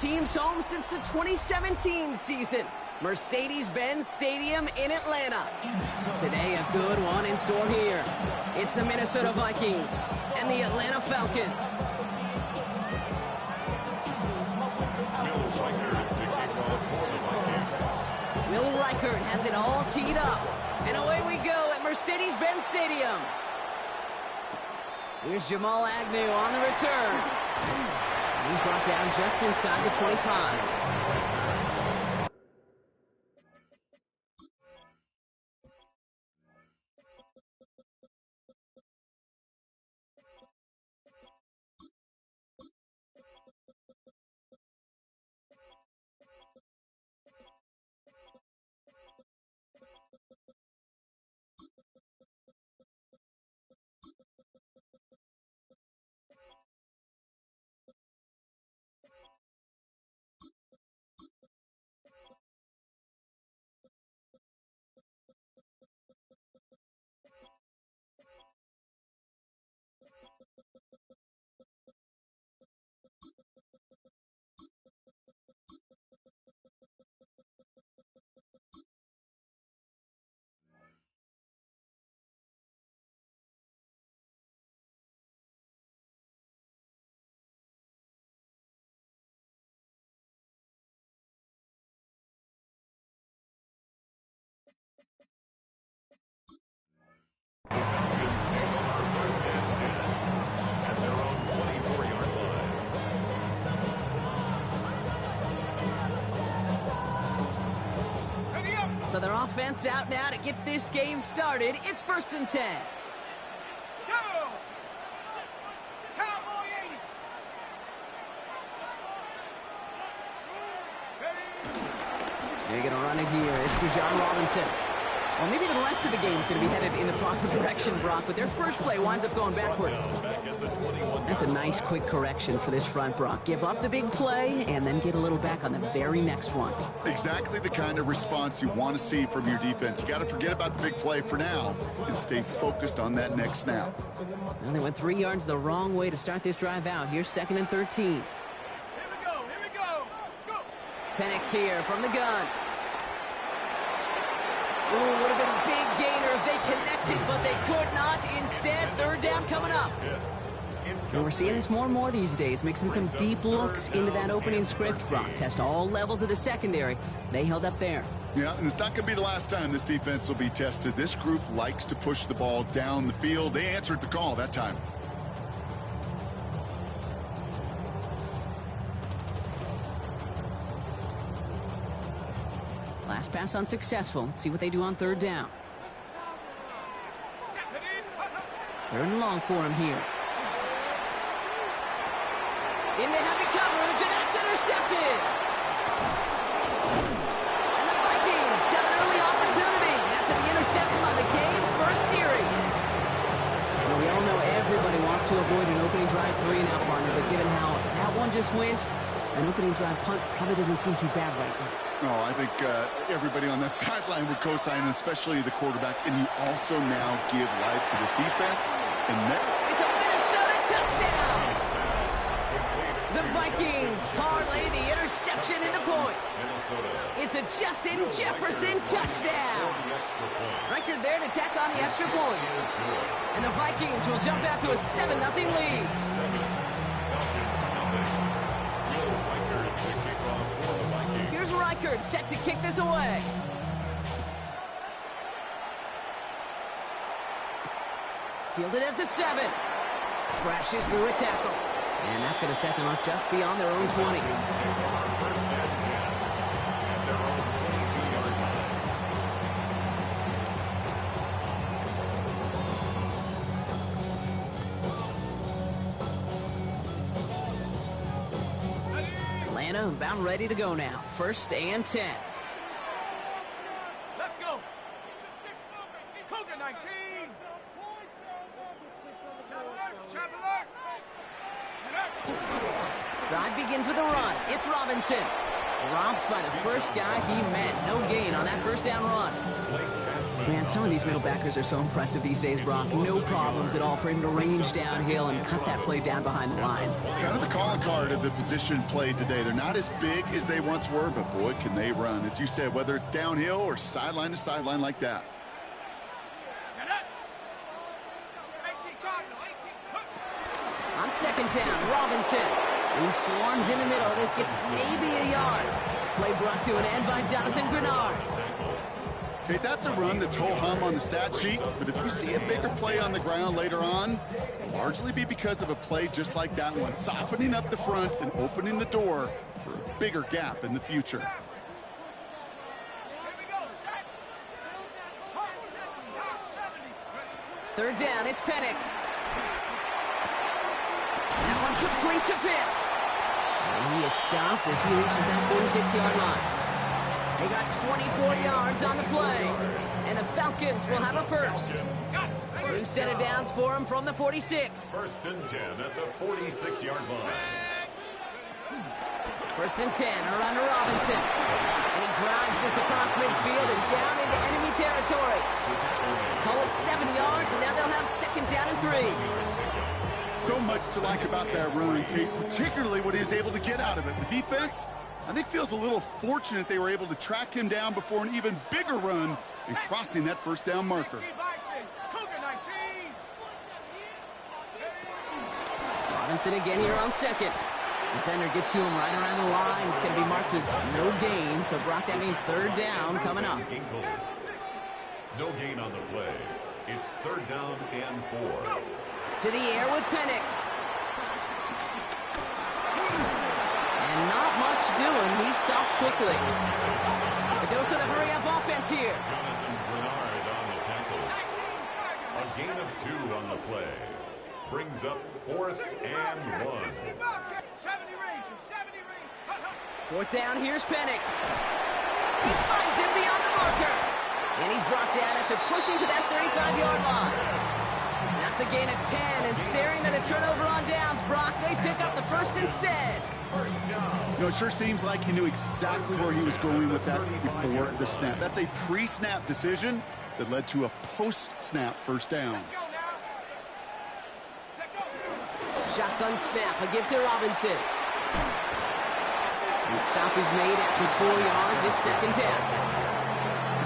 team's home since the 2017 season, Mercedes-Benz Stadium in Atlanta. Today, a good one in store here. It's the Minnesota Vikings and the Atlanta Falcons. Will Reichert has it all teed up. And away we go at Mercedes-Benz Stadium. Here's Jamal Agnew on the return. He's brought down just inside the 25. So their offense out now to get this game started. It's 1st and 10. Go! Cowboy 80! They're going to run it here. It's Bijan Robinson. Well, maybe the rest of the game is going to be headed in the proper direction, Brock, but their first play winds up going backwards. That's a nice, quick correction for this front, Brock. Give up the big play and then get a little back on the very next one. Exactly the kind of response you want to see from your defense. You got to forget about the big play for now and stay focused on that next snap. Well, they went 3 yards the wrong way to start this drive out. Here's 2nd and 13. Here we go, go! Penix here from the gun. Ooh, would have been a big gainer if they connected, but they could not. Instead, 3rd down coming up. And we're seeing this more and more these days, mixing some deep looks into that opening script. Brock test all levels of the secondary. They held up there. Yeah, and it's not going to be the last time this defense will be tested. This group likes to push the ball down the field. They answered the call that time. Last pass unsuccessful. Let's see what they do on 3rd down. 3rd and long for him here. Into heavy coverage, and that's intercepted. And the Vikings have an early opportunity. That's the interception on the game's first series. Now, we all know everybody wants to avoid an opening drive 3 and out, partner, but given how that one just went, an opening drive punt probably doesn't seem too bad right now. No, I think everybody on that sideline would co-sign, especially the quarterback. And you also now give life to this defense. And it's a Minnesota touchdown! The Vikings parlay the interception into points. It's a Justin Jefferson touchdown. Reichert there to tack on the extra points. And the Vikings will jump out to a 7-0 lead. Here's Reichert set to kick this away. Fielded at the 7. Crashes through a tackle. And that's going to set them up just beyond their own 20. Atlanta about ready to go now. 1st and 10. Let's go! Cougar 19! Drive begins with a run. It's Robinson. Dropped by the first guy he met. No gain on that first down run. Man, some of these middle backers are so impressive these days, Brock. No problems at all for him to range downhill and cut that play down behind the line. Kind of the calling card of the position played today. They're not as big as they once were, but boy, can they run. As you said, whether it's downhill or sideline to sideline like that. On second down, Robinson, who swarms in the middle. This gets maybe a yard. Play brought to an end by Jonathan Grenard. Okay, that's a run that's ho-hum on the stat sheet, but if you see a bigger play on the ground later on, it'll largely be because of a play just like that one, softening up the front and opening the door for a bigger gap in the future. Third down, it's Penix. That one complete to Pitts. And he is stopped as he reaches that 46-yard line. They got 24 yards on the play. And the Falcons will have a first. New set of downs for him from the 46. First and 10 at the 46-yard line. First and 10 around to Robinson. And he drives this across midfield and down into enemy territory. Call it 7 yards, and now they'll have second down and 3. So much to like about that run, Kate, particularly what he was able to get out of it. The defense, I think, feels a little fortunate they were able to track him down before an even bigger run and crossing that first down marker. Robinson again here on second. Defender gets to him right around the line. It's going to be marked as no gain, so Brock, that means third down coming up. No gain on the play. It's third down and 4. To the air with Penix. And not much doing. He stopped quickly. A dose of the hurry-up offense here. Jonathan Grenard on the tackle. A gain of 2 on the play. Brings up 4th and 1. 4th down, here's Penix. He finds him beyond the marker. And he's brought down after pushing to that 35-yard line. That's a gain of 10, and staring at a turnover on downs, Brock, they pick up the first instead. You know, it sure seems like he knew exactly where he was going with that before the snap. That's a pre-snap decision that led to a post-snap first down. Shotgun snap, a give to Robinson. And stop is made after 4 yards. It's second down.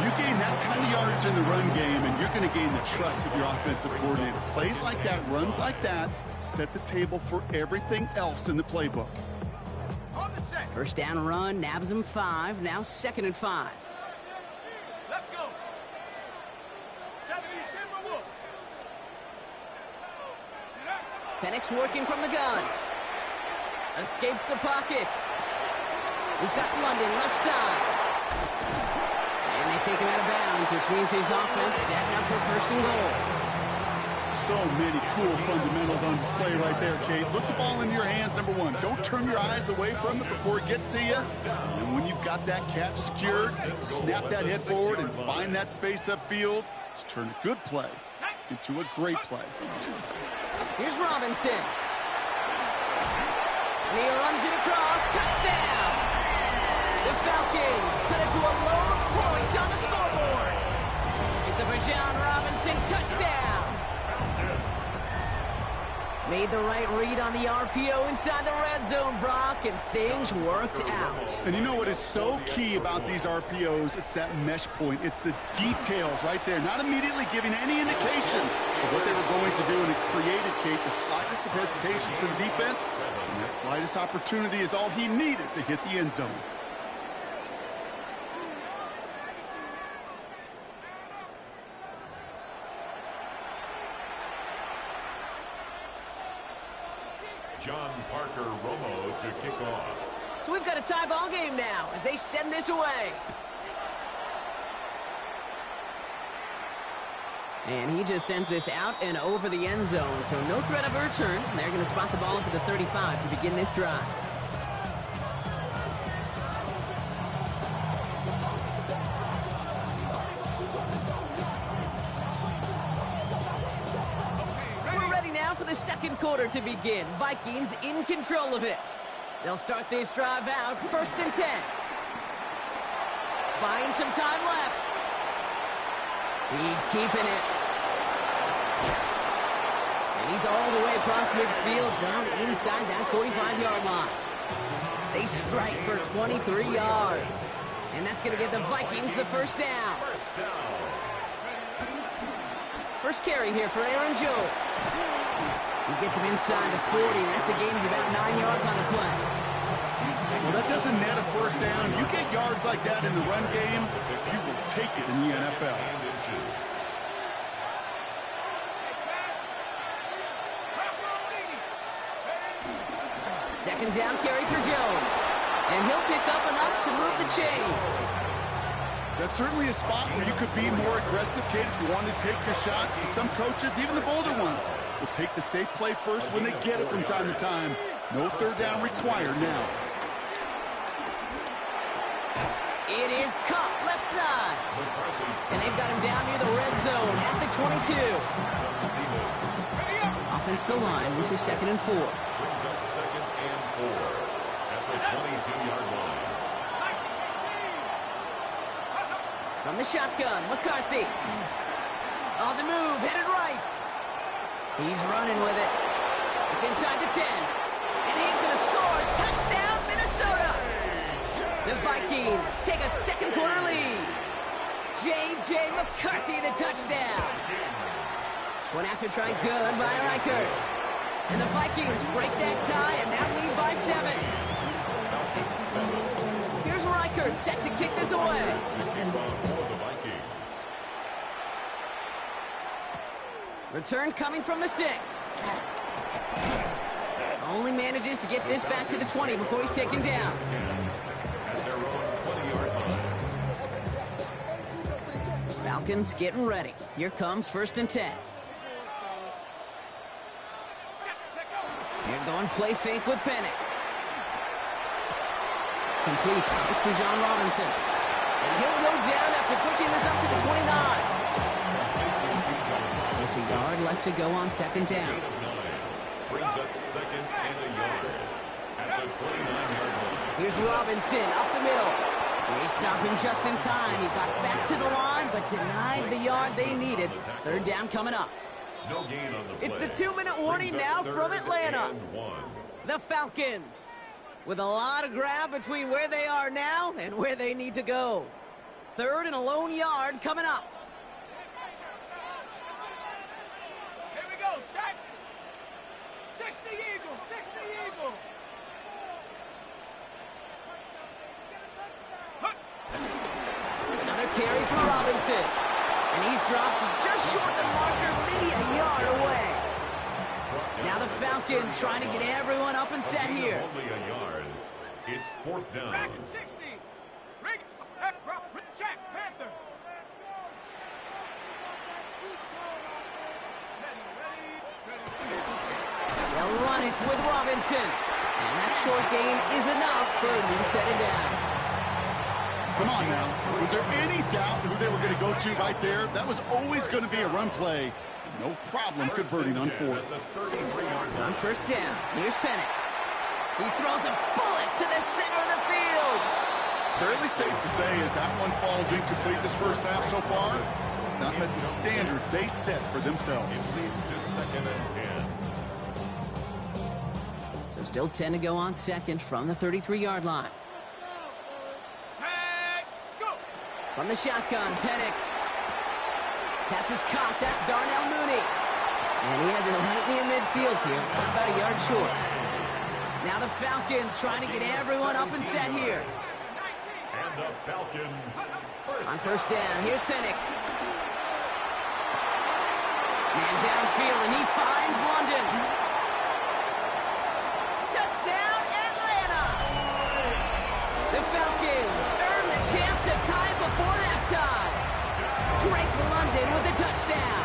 You gain that kind of yardage in the run game, and you're going to gain the trust of your offensive coordinator. Plays like that, runs like that, set the table for everything else in the playbook. First down run, nabs him 5. Now second and 5. Let's go. 70-10 Penix working from the gun. Escapes the pocket. He's got London left side. And they take him out of bounds, which means his offense setting up for first and goal. So many cool fundamentals on display right there, Kate. Look the ball into your hands, number one. Don't turn your eyes away from it before it gets to you. And when you've got that catch secured, snap that head forward and find that space upfield to turn a good play into a great play. Here's Robinson. And he runs it across. Touchdown! The Falcons cut it to a low point on the scoreboard. It's a Bijan Robinson touchdown. Made the right read on the RPO inside the red zone, Brock, and things worked out. And you know what is so key about these RPOs? It's that mesh point. It's the details right there. Not immediately giving any indication of what they were going to do, and it created, Kate, the slightest of hesitations for the defense. And that slightest opportunity is all he needed to hit the end zone. John Parker Romo to kick off. So we've got a tie ball game now as they send this away. And he just sends this out and over the end zone. So no threat of a return. They're going to spot the ball up at the 35 to begin this drive. We're ready now for the second quarter to begin. Vikings in control of it. They'll start this drive out, 1st and 10. Buying some time left. He's keeping it. And he's all the way across midfield, down inside that 45-yard line. They strike for 23 yards. And that's going to give the Vikings the first down. First carry here for Aaron Jones. He gets him inside the 40. That's a gain of about 9 yards on the play. Well, that doesn't net a first down. You get yards like that in the run game, you will take it in the NFL. Second down carry for Jones. And he'll pick up enough to move the chains. That's certainly a spot where you could be more aggressive, kid, if you want to take your shots. And some coaches, even the bolder ones, will take the safe play first when they get it from time to time. No third down required now. It is caught left side. And they've got him down near the red zone at the 22. Offensive line, this is 2nd and 4. Brings up 2nd and 4 at the 22-yard line. From the shotgun, McCarthy. On the move, headed right. He's running with it. It's inside the 10. And he's going to score. Touchdown, Minnesota. The Vikings take a second quarter lead. J.J. McCarthy, the touchdown. One after try good by Reichert. And the Vikings break that tie and now lead by 7. Here's Reichert set to kick this away. Return coming from the 6. Only manages to get this back to the 20 before he's taken down. Falcons getting ready. Here comes 1st and 10. Here going play fake with Penix. Complete. It's Bijan Robinson. And he'll go down after pushing this up to the 29. Just a yard left to go on 2nd down. Brings up 2nd and a yard at the 29-yard line. Here's Robinson up the middle. They stop him just in time. He got back to the line, but denied the yard they needed. 3rd down coming up. No gain on the play. It's the 2-minute warning now from Atlanta. The Falcons with a lot of ground between where they are now and where they need to go. 3rd and a lone yard coming up. Here we go, set. 60 Eagle, 60 Eagle. Another carry for Robinson. And he's dropped just short of the marker, maybe a yard away. Now the Falcons trying to get everyone up and set here. Only a yard. It's 4th down. Track at 60. Jack Panther. They'll run it with Robinson. And that short gain is enough for a new set it down. Come on now. Was there any doubt who they were going to go to right there? That was always going to be a run play. No problem converting on 4th. On 1st down, here's Penix. He throws a bullet to the center of the field. Fairly safe to say as that one falls incomplete this first half so far. It's not met the standard they set for themselves. It leads to 2nd and 10. So still 10 to go on 2nd from the 33-yard line. From the shotgun, Penix. Pass is caught. That's Darnell Mooney. And he has it right near midfield here. It's about a yard short. Now the Falcons trying to get everyone up and set here. And the Falcons on 1st down, here's Penix. Man downfield, and he finds London. Touchdown, Atlanta! The Falcons earn the chance to tie before halftime. Drake London with the touchdown.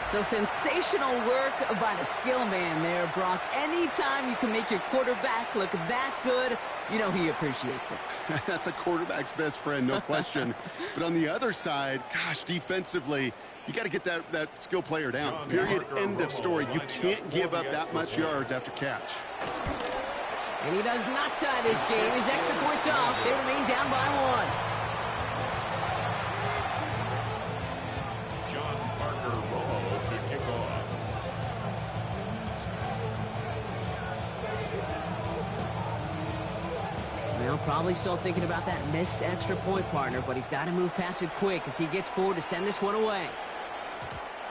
So sensational work by the skill man there, Brock. Anytime you can make your quarterback look that good, you know he appreciates it. That's a quarterback's best friend, no question. But on the other side, gosh, defensively, You got to get that skill player down. Period. End of story. You can't give up that much yards after catch. And he does not tie this game. His extra points off. They remain down by 1. John Parker Romo to kick off. Well, probably still thinking about that missed extra point, partner, but he's got to move past it quick as he gets forward to send this one away.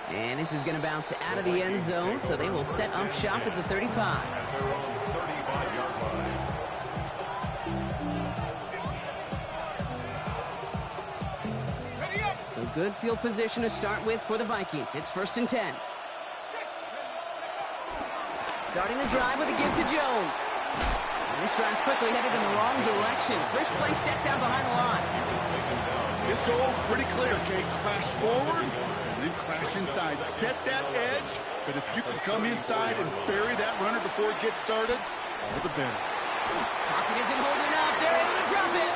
And this is going to bounce out of the end zone, so they will set up shop at the 35. At their own 35-yard line. Ready up. So good field position to start with for the Vikings. It's 1st and 10. Starting the drive with a give to Jones. And this drive's quickly headed in the wrong direction. First play set down behind the line. His goal is pretty clear, Kate. Crash forward and then crash inside. Set that edge, but if you can come inside and bury that runner before it gets started, all the better. Pocket isn't holding up. They're able to drop it.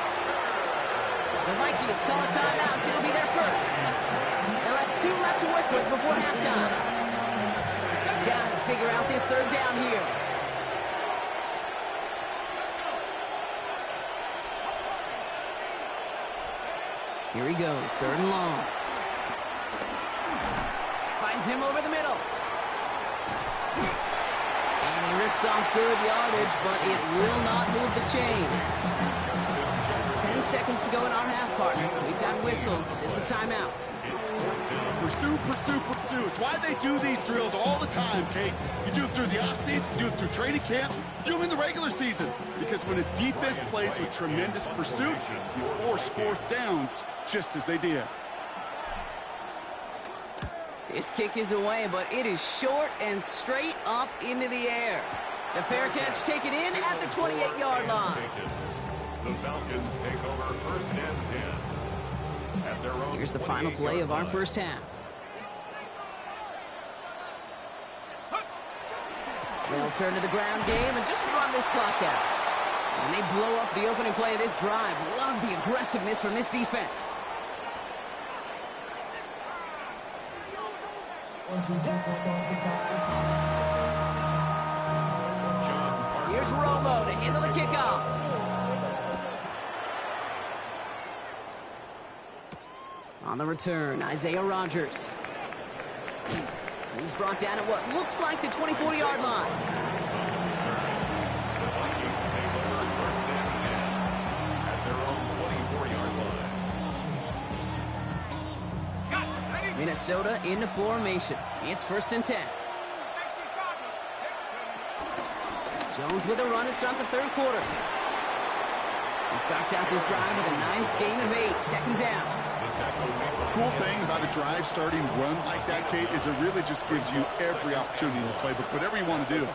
The Vikings call a timeout. It'll be their first. They'll have 2 left to work with before halftime. Got to figure out this 3rd down here. Here he goes, 3rd and long. Finds him over the middle. And he rips off good yardage, but it will not move the chains. 10 seconds to go in our half, partner. We've got whistles. It's a timeout. Pursue, pursue, pursue. It's why they do these drills all the time, Kate. You do it through the offseason, you do it through training camp, you do them in the regular season. Because when a defense plays with tremendous pursuit, you force 4th downs just as they did. This kick is away, but it is short and straight up into the air. The fair catch taken in at the 28-yard line. The Falcons take over 1st and 10. At their own Here's the final play of our first half. They'll turn to the ground game and just run this clock out. And they blow up the opening play of this drive. Love the aggressiveness from this defense. Here's Romo to handle the kickoff. On the return, Isaiah Rodgers. He's brought down at what looks like the 24-yard line. Minnesota into formation. It's 1st and 10. Jones with a run to start the 3rd quarter. He starts out this drive with a nice gain of 8. 2nd down. Cool thing about a drive starting run like that, Kate, is it really just gives you every opportunity in the playbook, whatever you want to do.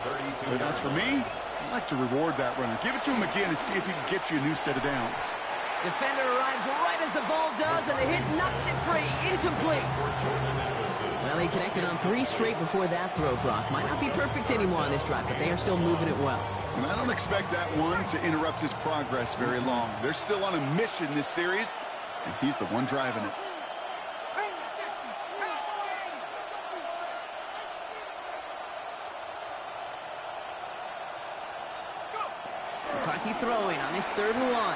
But as for me, I like to reward that runner. Give it to him again and see if he can get you a new set of downs. Defender arrives right as the ball does, and the hit knocks it free. Incomplete. Well, he connected on 3 straight before that throw, Brock. Might not be perfect anymore on this drive, but they are still moving it well. And I don't expect that one to interrupt his progress very long. They're still on a mission this series, and he's the one driving it. McCarthy throwing on this 3rd and 1.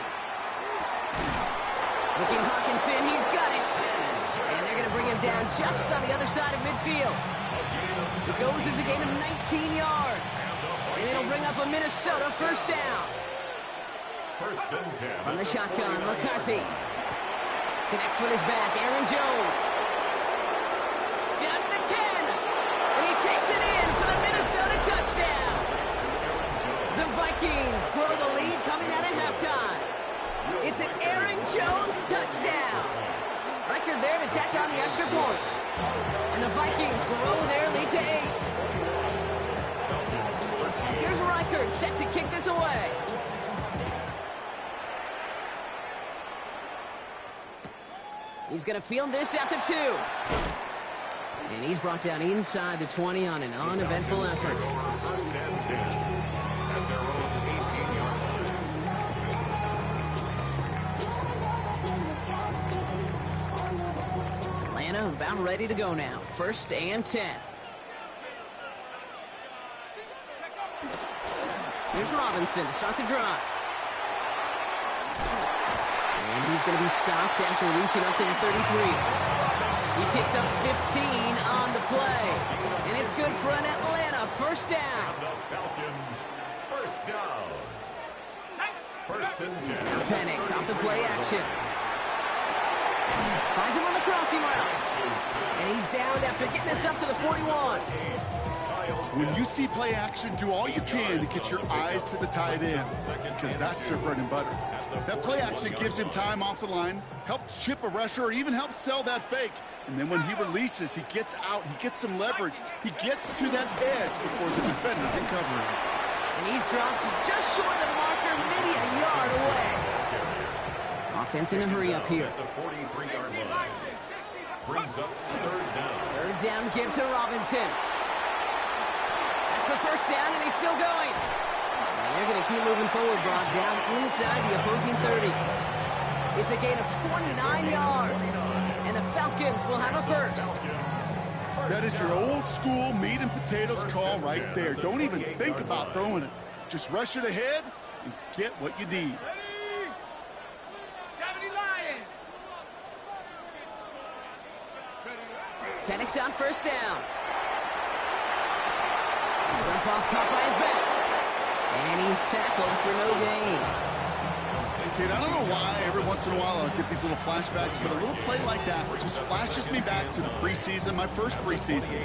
Looking Hawkinson, he's got it. And they're going to bring him down just on the other side of midfield. It goes as a gain of 19 yards. And it'll bring up a Minnesota 1st down. 1st and 10. From the shotgun, McCarthy. Connects with his back, Aaron Jones. Down to the 10. And he takes it in for the Minnesota touchdown. The Vikings grow the lead coming out of halftime. It's an Aaron Jones touchdown. Riker there to tack on the extra point. And the Vikings grow their lead to 8. Here's Riker set to kick this away. He's going to field this at the 2. And he's brought down inside the 20 on an uneventful effort. 1st and 10. At their own 18-yard line. Atlanta about ready to go now. 1st and 10. Here's Robinson to start the drive. And he's going to be stopped after reaching up to the 33. He picks up 15 on the play. And it's good for an Atlanta 1st down. The Falcons, 1st down. 1st and 10. Penix off the play action. Finds him on the crossing route. And he's down after getting this up to the 41. When you see play action, do all you can to get your eyes to the tight end, because that's their bread and butter. That play action gives him time off the line, helps chip a rusher, or even helps sell that fake. And then when he releases, he gets out, he gets some leverage. He gets to that edge before the defender can cover him. And he's dropped just short of the marker, maybe a yard away. Offense in a hurry up here. The 43-yard line. Brings up 3rd down. 3rd down give to Robinson. That's the 1st down, and he's still going. And they're going to keep moving forward, Brock, down inside the opposing 30. It's a gain of 29 yards, and the Falcons will have a 1st. That is your old school meat and potatoes call right there. Don't even think about throwing it. Just rush it ahead and get what you need. 70 Lions. Penix on 1st down. Jump off caught by his back. And he's tackled for no gain. Kid, I don't know why every once in a while I'll get these little flashbacks, but a little play like that just flashes me back to the preseason, my first preseason.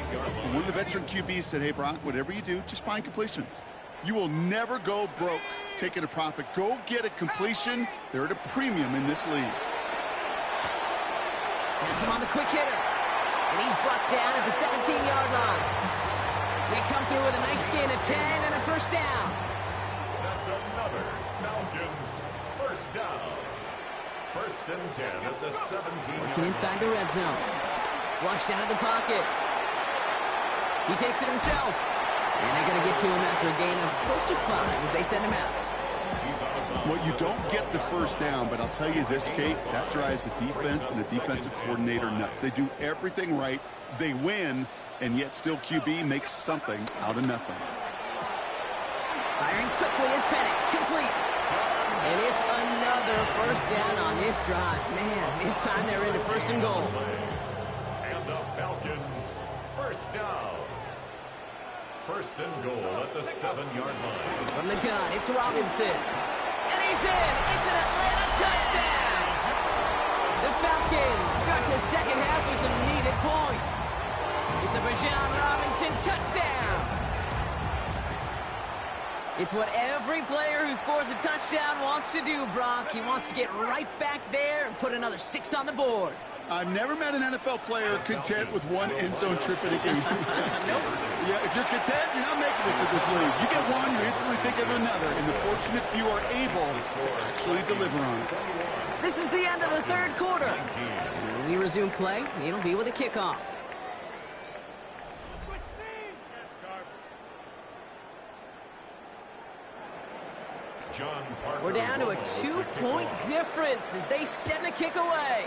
And one of the veteran QBs said, hey, Brock, whatever you do, just find completions. You will never go broke taking a profit. Go get a completion. They're at a premium in this league. That's him on the quick hitter. And he's brought down at the 17-yard line. They come through with a nice gain of 10 and a 1st down. That's another Falcons 1st down. 1st and 10 at the 17. Working inside the red zone. Flushed out of the pocket. He takes it himself. And they're going to get to him after a gain of close to 5 as they send him out. Well, you don't get the 1st down, but I'll tell you this, Kate, that drives the defense and the defensive coordinator nuts. They do everything right. They win, and yet still QB makes something out of nothing. Firing quickly is Penix, complete. And it's another 1st down on this drive. Man, this time they're into 1st and goal. And the Falcons 1st down. 1st and goal at the 7-yard line. From the gun, it's Robinson. And he's in. It's an Atlanta touchdown. The Falcons start the 2nd half with some needed points. It's a Bijan Robinson touchdown. It's what every player who scores a touchdown wants to do, Brock. He wants to get right back there and put another 6 on the board. I've never met an NFL player content with one end zone trip in a game. Nope. Yeah, if you're content, you're not making it to this league. You get one, you instantly think of another, and the fortunate few are able to actually deliver on it. This is the end of the 3rd quarter. And when we resume play, it'll be with a kickoff. John Parker. We're down to a 2-point difference as they send the kick away.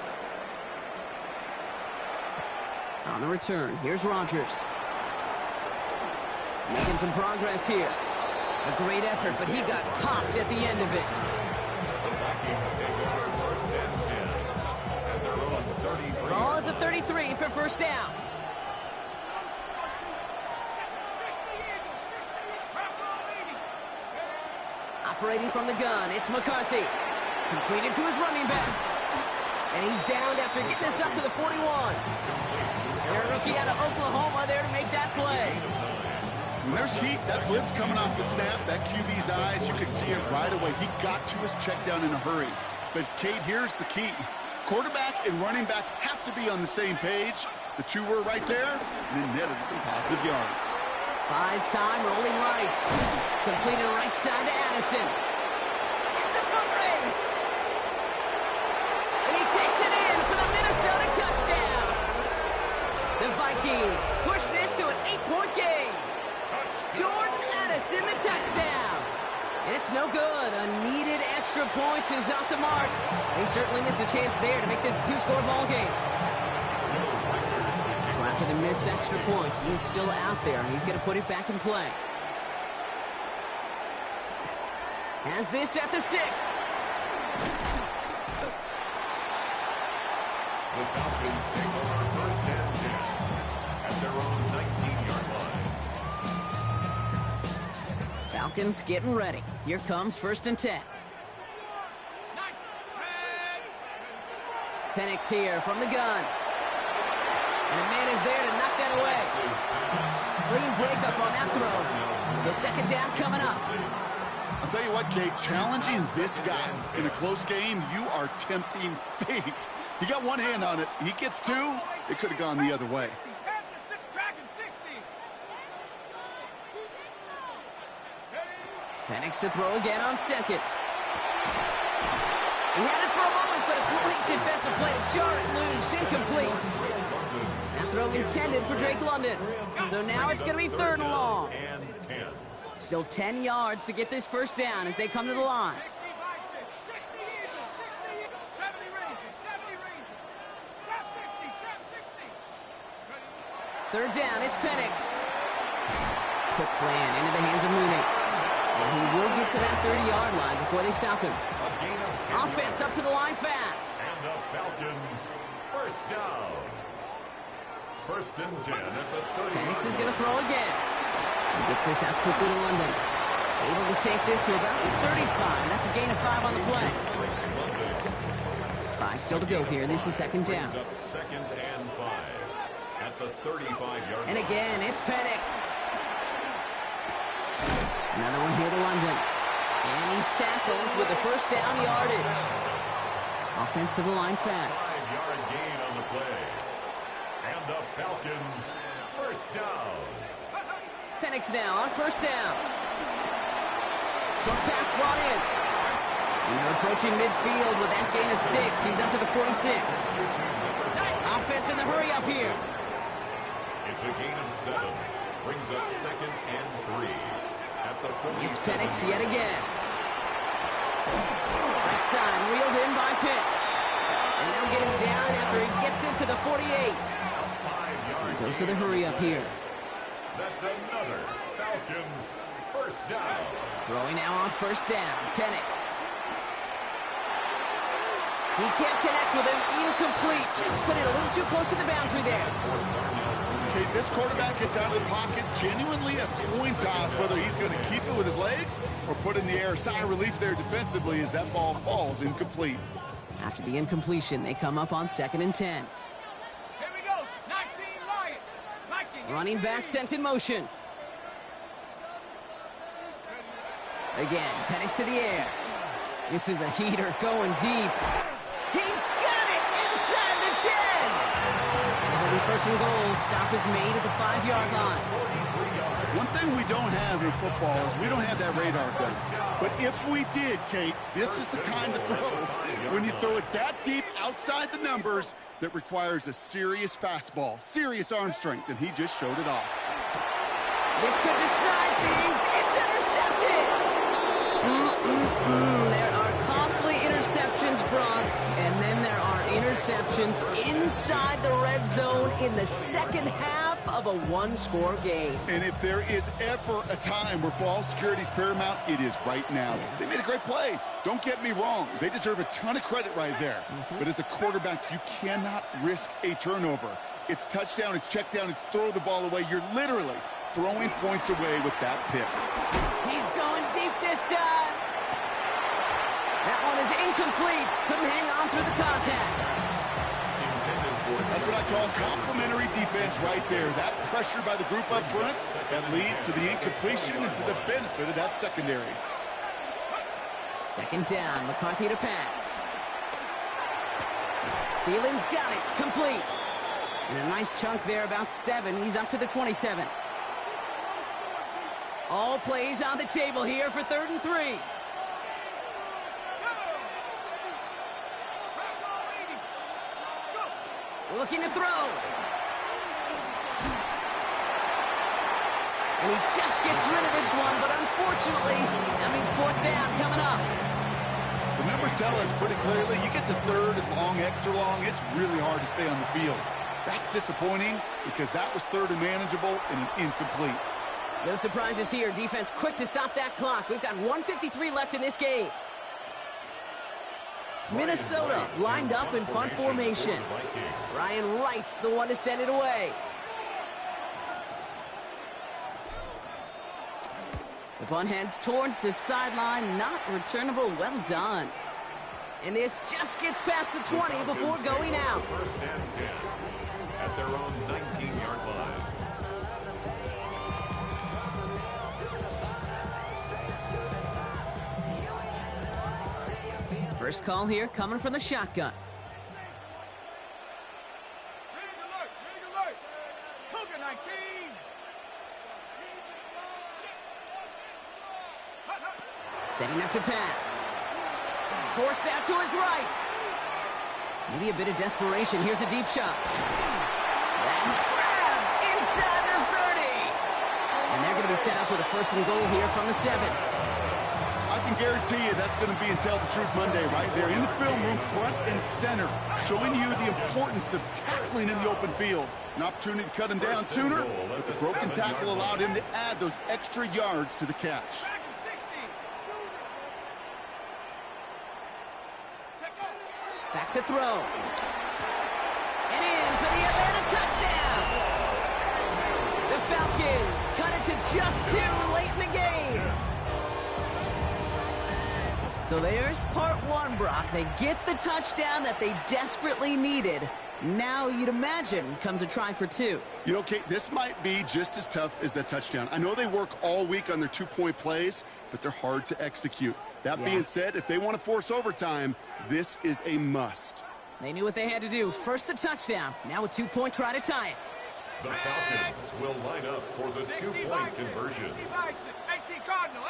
On the return, here's Rodgers. Making some progress here. A great effort, but he got popped at the end of it. The Vikings take over 1st and 10. And they're on the 33. Ball at the 33 for 1st down. Operating from the gun, it's McCarthy. Completed to his running back. And he's downed after getting this up to the 41. Their rookie out of Oklahoma there to make that play. When there's heat, that blitz coming off the snap, that QB's eyes, you could see it right away. He got to his check down in a hurry. But, Kate, here's the key. Quarterback and running back have to be on the same page. The two were right there, and it netted some positive yards. Buys time, rolling right. Completed right side to Addison. It's a foot race. And he takes it in for the Minnesota touchdown. The Vikings push this to an 8-point game. Jordan Addison, the touchdown. It's no good. A needed extra point is off the mark. They certainly missed a chance there to make this a 2-score ball game. the missed extra point. He's still out there, and he's going to put it back in play. Has this at the 6. The Falcons take over 1st and 10 at their own 19-yard line. Falcons getting ready. Here comes 1st and 10. Penix here from the gun. And a man is there to knock that away. Clean breakup on that throw. So 2nd down coming up. I'll tell you what, Kate, challenging this guy in a close game, you are tempting fate. He got one hand on it. He gets 2. It could have gone the other way. Penix to throw again on 2nd. He had it for a moment, but a great defensive play to jar it loose. Incomplete. That throw intended for Drake London. So now it's going to be 3rd and long. Still 10 yards to get this 1st down as they come to the line. 3rd down, it's Penix. Puts land into the hands of Mooney. And he will get to that 30-yard line before they stop him. Offense up to the line fast. And the Falcons, 1st down. 1st and 10 at the 30. Penix is going to throw again. He gets this out quickly to London. Able to take this to about the 35. That's a gain of 5 on the play. 5 still to go here. This is 2nd down. 2nd and 5 at the 35-yard line. And again, it's Penix. Another one here to London. And he's tackled with the 1st down yardage. Offense to the line fast. 5-yard gain on the play. And the Falcons, 1st down. Penix now on 1st down. Short pass brought in. And they're approaching midfield with that gain of 6. He's up to the 46. Offense in the hurry up here. It's a gain of 7. Brings up 2nd and 3. At the 47. It's Penix yet again. Right side reeled in by Pitts. And they'll get him down after he gets into the 48. Those are the hurry up here. That's another Falcons 1st down. Throwing now on 1st down. Penix. He can't connect with him. Incomplete. Just put it a little too close to the boundary there. Okay, this quarterback gets out of the pocket. Genuinely a coin toss whether he's going to keep it with his legs or put it in the air. Sigh of relief there defensively as that ball falls incomplete. After the incompletion, they come up on 2nd and 10. Here we go. 19 Lions. Viking. Running back sent in motion. Again, Penix to the air. This is a heater going deep. He's got it inside the 10. And it'll be 1st and goal. Stop is made at the 5-yard line. One thing we don't have in football is we don't have that radar gun. But if we did, Kate, this is the kind of throw, when you throw it that deep outside the numbers, that requires a serious fastball, serious arm strength, and he just showed it off. This could decide things. It's intercepted. There are costly interceptions, Brock, and then there are interceptions inside the red zone in the 2nd half of a 1-score game. And if there is ever a time where ball security is paramount, it is right now. They made a great play. Don't get me wrong. They deserve a ton of credit right there. But as a quarterback, you cannot risk a turnover. It's touchdown, it's check down, it's throw the ball away. You're literally throwing points away with that pick. He's going deep this time. That one is incomplete. Couldn't hang on through the contact. That's what I call complimentary defense right there. That pressure by the group up front, that leads to the incompletion and to the benefit of that secondary. 2nd down, McCarthy to pass. Thielen's got it, complete. And a nice chunk there, about 7. He's up to the 27. All plays on the table here for 3rd and 3. Looking to throw. And he just gets rid of this one, but unfortunately, that means 4th down coming up. The numbers tell us pretty clearly, you get to 3rd and long, extra long, it's really hard to stay on the field. That's disappointing because that was third and manageable and an incomplete. No surprises here. Defense quick to stop that clock. We've got 1:53 left in this game. Minnesota lined up in punt formation. Ryan Wright's the one to send it away. The punt heads towards the sideline. Not returnable. Well done. And this just gets past the 20 before going out. First and 10 at their own 19-yard line. First call here coming from the shotgun. Ready alert. Cougar 19. Setting up to pass. Forced out to his right. Maybe a bit of desperation. Here's a deep shot. That's grabbed inside the 30. And they're going to be set up with a first and goal here from the 7. I can guarantee you that's going to be in Tell the Truth Monday right there in the film room, front and center, showing you the importance of tackling in the open field. An opportunity to cut him down sooner, but the broken tackle allowed him to add those extra yards to the catch. Back to throw. And in for the Atlanta touchdown. The Falcons cut it to just 2 late in the game. So there's part 1, Brock. They get the touchdown that they desperately needed. Now you'd imagine comes a try for 2. You know, Kate, this might be just as tough as that touchdown. I know they work all week on their 2-point plays, but they're hard to execute. That being said, if they want to force overtime, this is a must. They knew what they had to do. First the touchdown. Now a 2-point try to tie it. The Falcons will line up for the 2-point conversion. 18 Cardinal.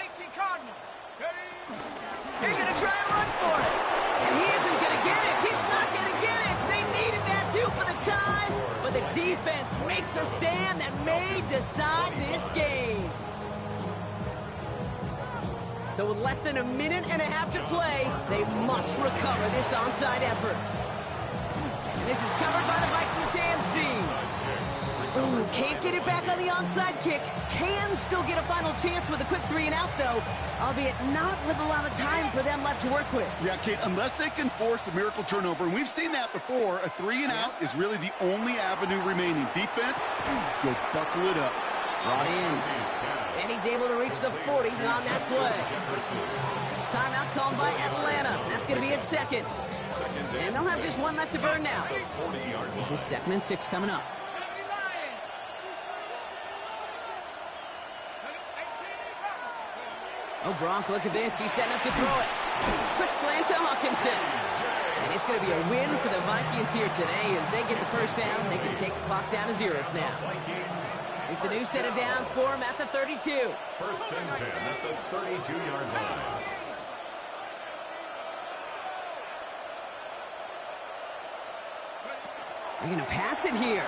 They're going to try and run for it. And he isn't going to get it. He's not going to get it. They needed that too for the tie. But the defense makes a stand that may decide this game. So with less than a minute and a half to play, they must recover this onside effort. And this is covered by the Vikings hands team. Ooh, can't get it back on the onside kick. Can still get a final chance with a quick 3-and-out, though, albeit not with a lot of time for them left to work with. Yeah, Kate, unless they can force a miracle turnover, and we've seen that before, a 3-and-out is really the only avenue remaining. Defense, go buckle it up. Brought in. And he's able to reach the 40 on that play. Timeout called by Atlanta. That's going to be at second. And they'll have just 1 left to burn now. This is 2nd and 6 coming up. Oh, Gronk, look at this. He's setting up to throw it. Quick slant to Hawkinson. And it's going to be a win for the Vikings here today. As they get the first down, they can take the clock down to 0s now. It's a new set of downs for him at the 32. First and 10 at the 32-yard line. They're going to pass it here.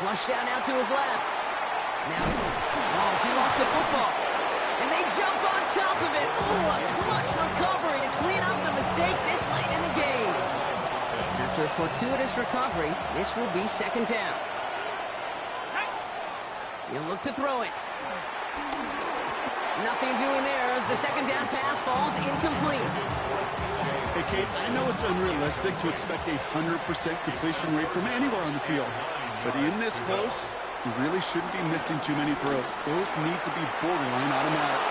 Flush down out to his left. Now, oh, he lost the football. And they jump on top of it. Ooh, a clutch recovery to clean up the mistake this late in the game. After a fortuitous recovery, this will be 2nd down. He'll look to throw it. Nothing doing there as the 2nd down pass falls incomplete. Hey, Kate, I know it's unrealistic to expect a 100% completion rate from anywhere on the field. But in this close, you really shouldn't be missing too many throws. Those need to be borderline automatic.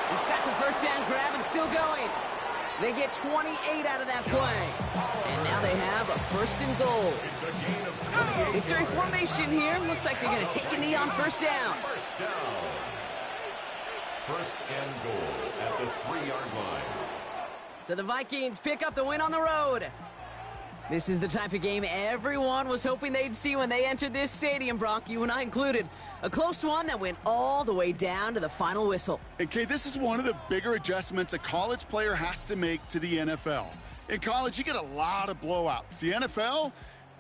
He's got the first down grab and still going. They get 28 out of that play. And now they have a 1st and goal. Victory formation here. Looks like they're going to take a knee on 1st down. First down. 1st and goal at the 3-yard line. So the Vikings pick up the win on the road. This is the type of game everyone was hoping they'd see when they entered this stadium, Brock, you and I included. A close one that went all the way down to the final whistle. Okay, this is one of the bigger adjustments a college player has to make to the NFL. In college, you get a lot of blowouts. The NFL,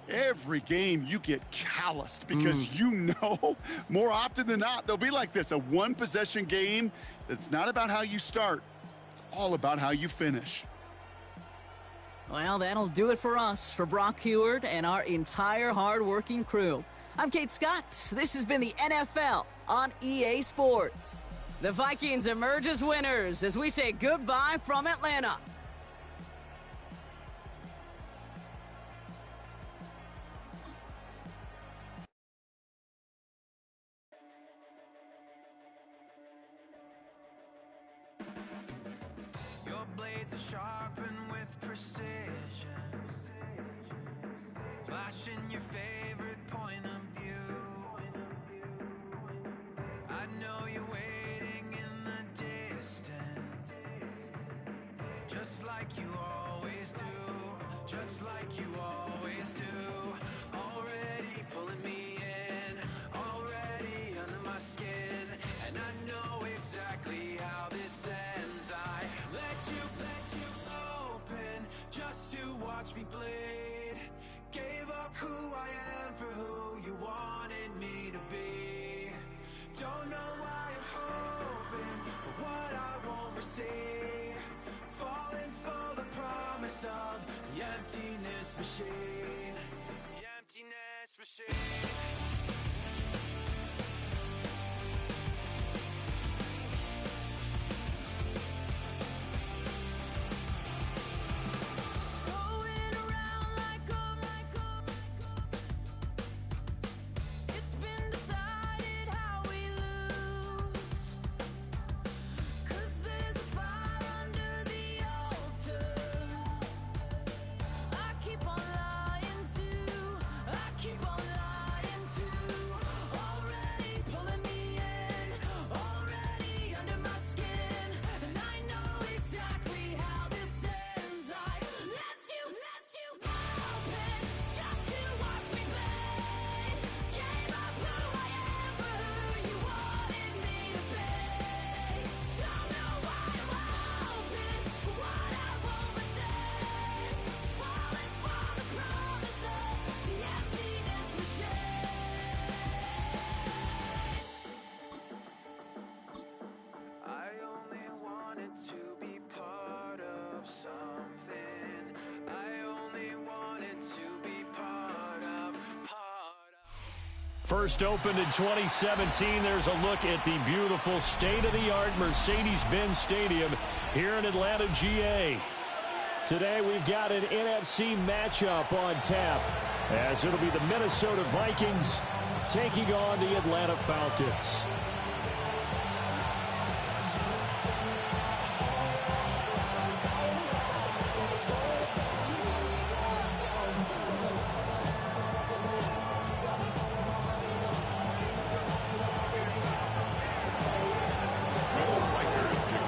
every game you get calloused because you know more often than not they'll be like this, a 1-possession game that's not about how you start. It's all about how you finish. Well, that'll do it for us, for Brock Huard and our entire hard-working crew. I'm Kate Scott. This has been the NFL on EA Sports. The Vikings emerge as winners as we say goodbye from Atlanta. Your blades are sharpened with precision, flashing your favorite point of view. I know you're waiting in the distance, just like you always do, just like you always do. Already pulling me in, already under my skin, and I know exactly how this ends. I let you open just to watch me bleed. Gave up who I am for who you wanted me to be. Don't know why I'm hoping for what I won't receive. Falling for the promise of the emptiness machine. The emptiness machine. First opened in 2017, there's a look at the beautiful state-of-the-art Mercedes-Benz Stadium here in Atlanta, GA. Today we've got an NFC matchup on tap, as it'll be the Minnesota Vikings taking on the Atlanta Falcons.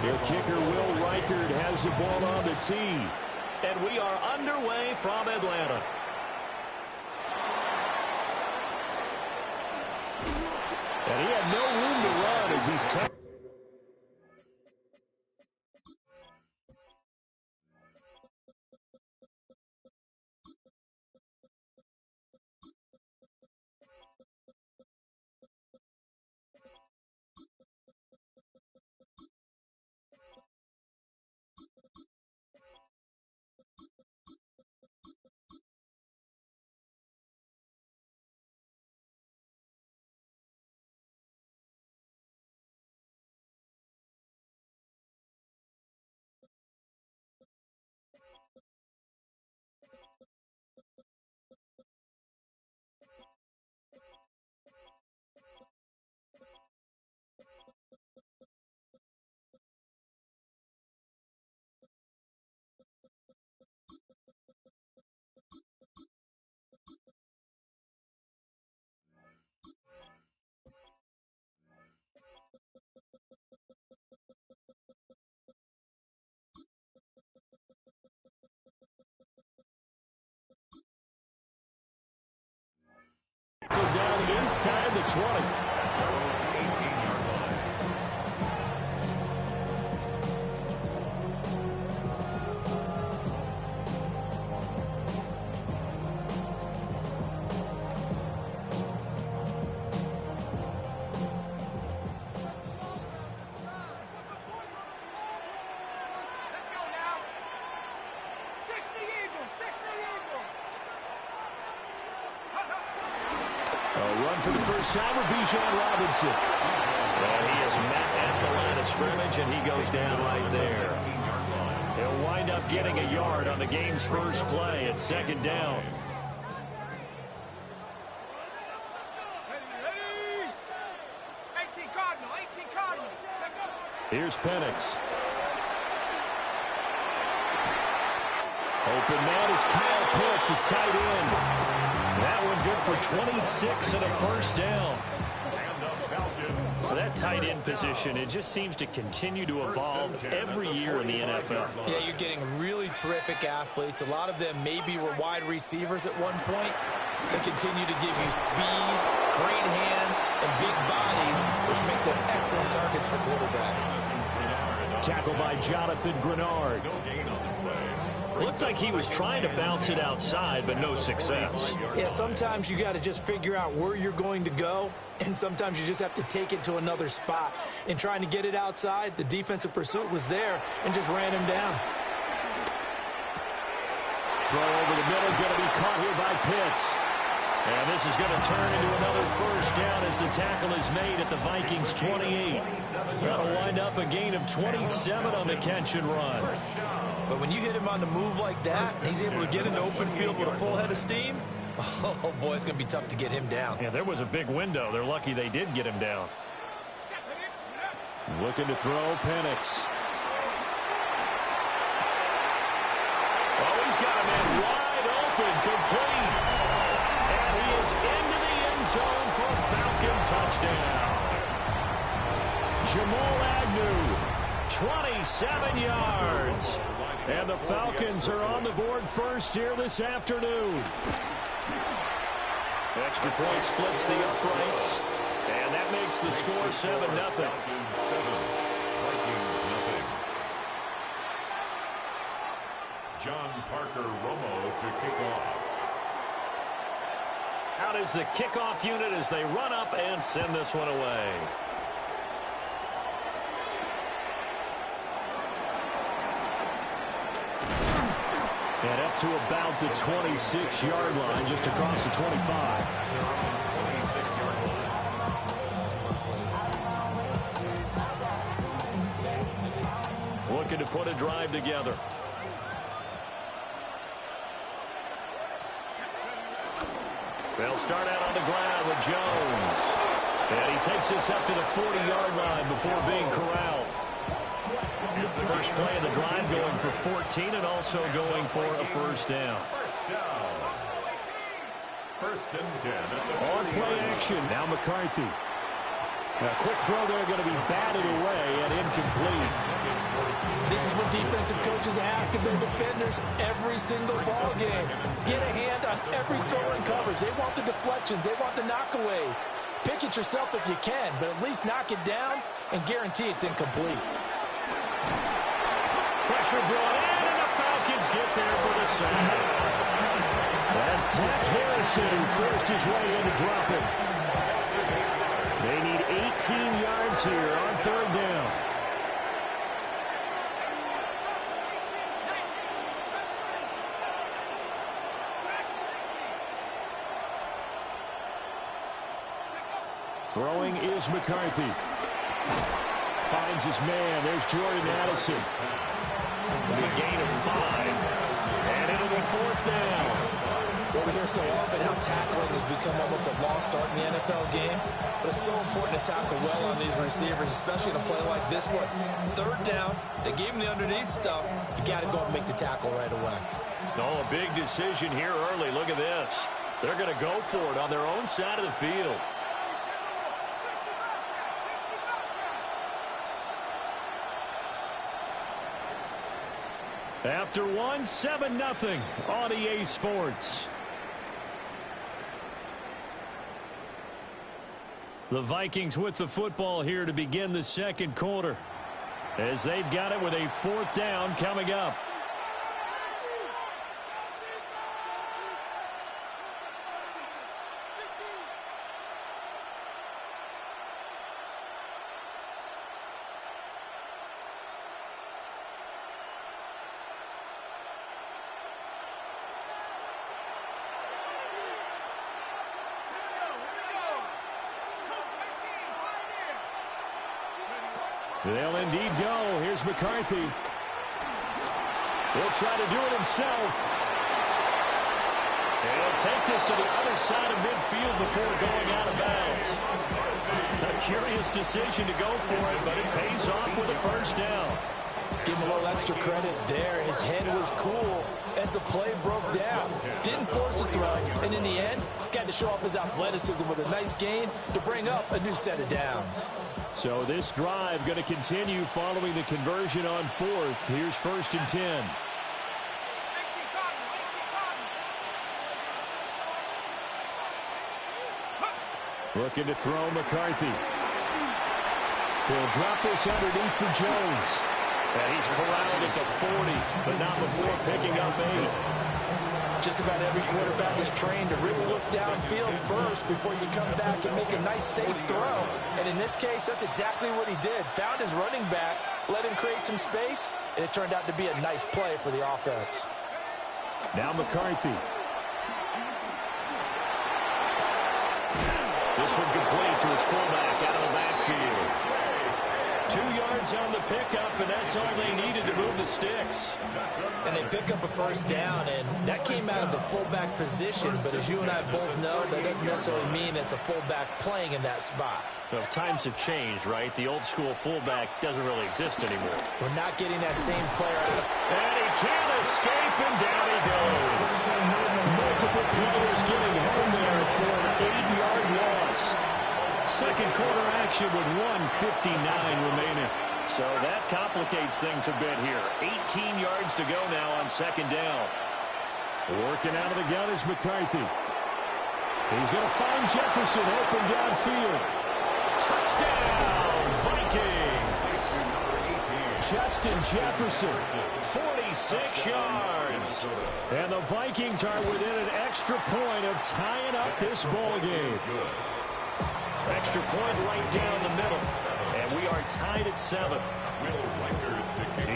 Their kicker, Will Reichard, has the ball on the tee. And we are underway from Atlanta. And he had no room to run as he's touched. Down inside the 20. 18-yard line. Let's go now. 60 Eagles. for the first time with Bijan Robinson. Well, he is met at the line of scrimmage, and he goes down right there. He'll wind up getting a yard on the game's first play at second down. Ready? 18 Cardinal, 18 Cardinal. Here's Penix. Open man is Kyle Pitts, his tight end. That one good for 26 and a first down. That tight end position, it just seems to continue to evolve every year in the NFL. Yeah, you're getting really terrific athletes. A lot of them maybe were wide receivers at one point. They continue to give you speed, great hands, and big bodies, which make them excellent targets for quarterbacks. Tackled by Jonathan Grenard. Looked like he was trying to bounce it outside, but no success. Yeah, sometimes you got to just figure out where you're going to go, and sometimes you just have to take it to another spot. In trying to get it outside, the defensive pursuit was there and just ran him down. Throw over the middle, going to be caught here by Pitts. And this is going to turn into another first down as the tackle is made at the Vikings 28. That'll wind up a gain of 27 on the catch and run. But when you hit him on the move like that, and he's able to get into open field with a full head of steam, oh boy, it's going to be tough to get him down. Yeah, there was a big window. They're lucky they did get him down. Looking to throw, Penix. Oh, he's got a man wide open, complete. And he is into the end zone for a Falcon touchdown. Jamal Agnew, 27 yards. And the Falcons are on the board first here this afternoon. Extra point splits the uprights. And that makes the score 7-0. Falcons 7, Vikings nothing. John Parker Romo to kick off. Out is the kickoff unit as they run up and send this one away. And up to about the 26-yard line, just across the 25. Looking to put a drive together. They'll start out on the ground with Jones. And he takes this up to the 40-yard line before being corralled. First play of the drive going for 14 and also going for a first down. First and 10 at the On play action, now McCarthy. A quick throw there going to be batted away and incomplete. This is what defensive coaches ask of their defenders every single ball game. Get a hand on every throw and coverage. They want the deflections. They want the knockaways. Pick it yourself if you can, but at least knock it down and guarantee it's incomplete. Pressure brought in, and the Falcons get there for the sack. And Zach Harrison forced his way in to drop it. They need 18 yards here on third down. Throwing is McCarthy. Finds his man. There's Jordan Addison. A gain of 5. And it'll be fourth down. Well, we hear so often how tackling has become almost a lost art in the NFL game. But it's so important to tackle well on these receivers, especially in a play like this one. Third down, they gave him the underneath stuff. You got to go and make the tackle right away. Oh, a big decision here early. Look at this. They're going to go for it on their own side of the field. After one, 7-0 on EA Sports. The Vikings with the football here to begin the second quarter, as they've got it with a fourth down coming up. They'll indeed go. Here's McCarthy. He'll try to do it himself. And he'll take this to the other side of midfield before going out of bounds. A curious decision to go for it, but it pays off with a first down. Give him a little extra credit there. His head was cool as the play broke down. Didn't force a throw, and in the end, got to show off his athleticism with a nice gain to bring up a new set of downs. So this drive going to continue following the conversion on fourth. Here's 1st and 10. Looking to throw McCarthy. He'll drop this underneath for Jones. And he's corralled at the 40, but not before picking up 8. Just about every quarterback is trained to really look downfield first before you come back and make a nice, safe throw. And in this case, that's exactly what he did. Found his running back, let him create some space, and it turned out to be a nice play for the offense. Now McCarthy. This one complete to his fullback out of the backfield. 2 yards on the pickup, and that's all they needed to move the sticks. And they pick up a first down, and that came out of the fullback position. But as you and I both know, that doesn't necessarily mean it's a fullback playing in that spot. Well, times have changed, right? The old school fullback doesn't really exist anymore. We're not getting that same player out of... And he can't escape, and down he goes. Multiple players getting home there for an 8-yard loss. Second quarter action with 1:59 remaining. So that complicates things a bit here. 18 yards to go now on second down. Working out of the gun is McCarthy. He's going to find Jefferson open downfield. Touchdown, Vikings! Justin Jefferson, 46 yards. And the Vikings are within an extra point of tying up this ball game. Extra point right down the middle. And we are tied at 7.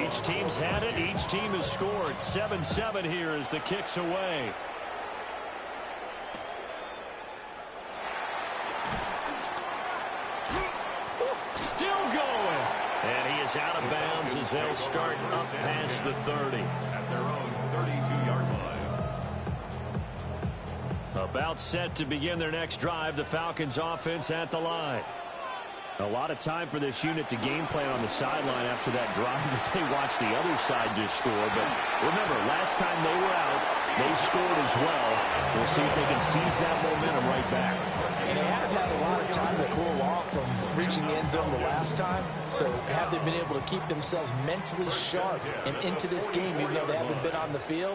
Each team's had it. Each team has scored. 7-7 here as the kick's away. Still going. And he is out of bounds as they'll start up past the 30. At their own 32-yard line. About set to begin their next drive. The Falcons offense at the line. A lot of time for this unit to game plan on the sideline after that drive that they watched the other side just score. But remember, last time they were out, they scored as well. We'll see if they can seize that momentum right back. And they have had a lot of time to cool off from reaching the end zone the last time. So have they been able to keep themselves mentally sharp and into this game, even though they haven't been on the field?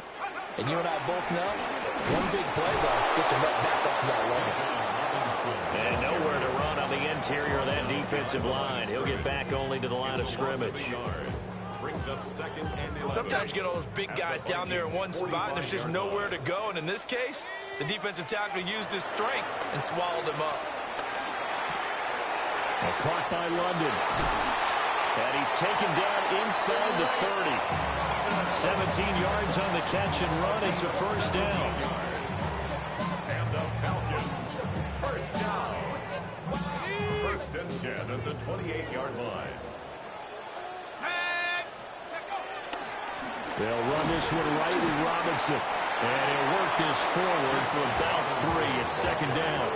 And you and I both know, one big play, though, gets them right back up to that level. And nowhere to run on the interior of that defensive line. He'll get back only to the line of scrimmage. Sometimes you get all those big guys down there in one spot, and there's just nowhere to go. And in this case, the defensive tackle used his strength and swallowed him up. Caught by London. And he's taken down inside the 30. 17 yards on the catch and run. It's a first down. And the Falcons, first down. 1st and 10 at the 28-yard line. They'll run this one right with Robinson. And he'll work this forward for about 3 at second down.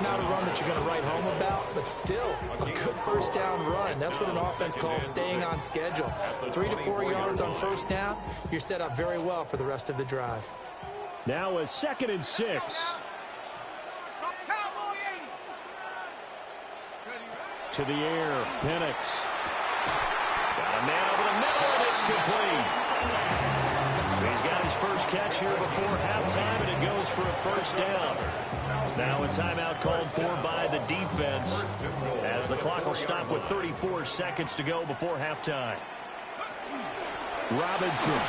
Not a run that you're going to write home about, but still a good first down run. That's what an offense calls staying on schedule. 3 to 4 yards on first down, you're set up very well for the rest of the drive. Now a 2nd and 6. To the air, Penix. Got a man over the middle, and it's complete. He's got his first catch here before halftime, and it goes for a first down. Now a timeout called for by the defense as the clock will stop with 34 seconds to go before halftime. Robinson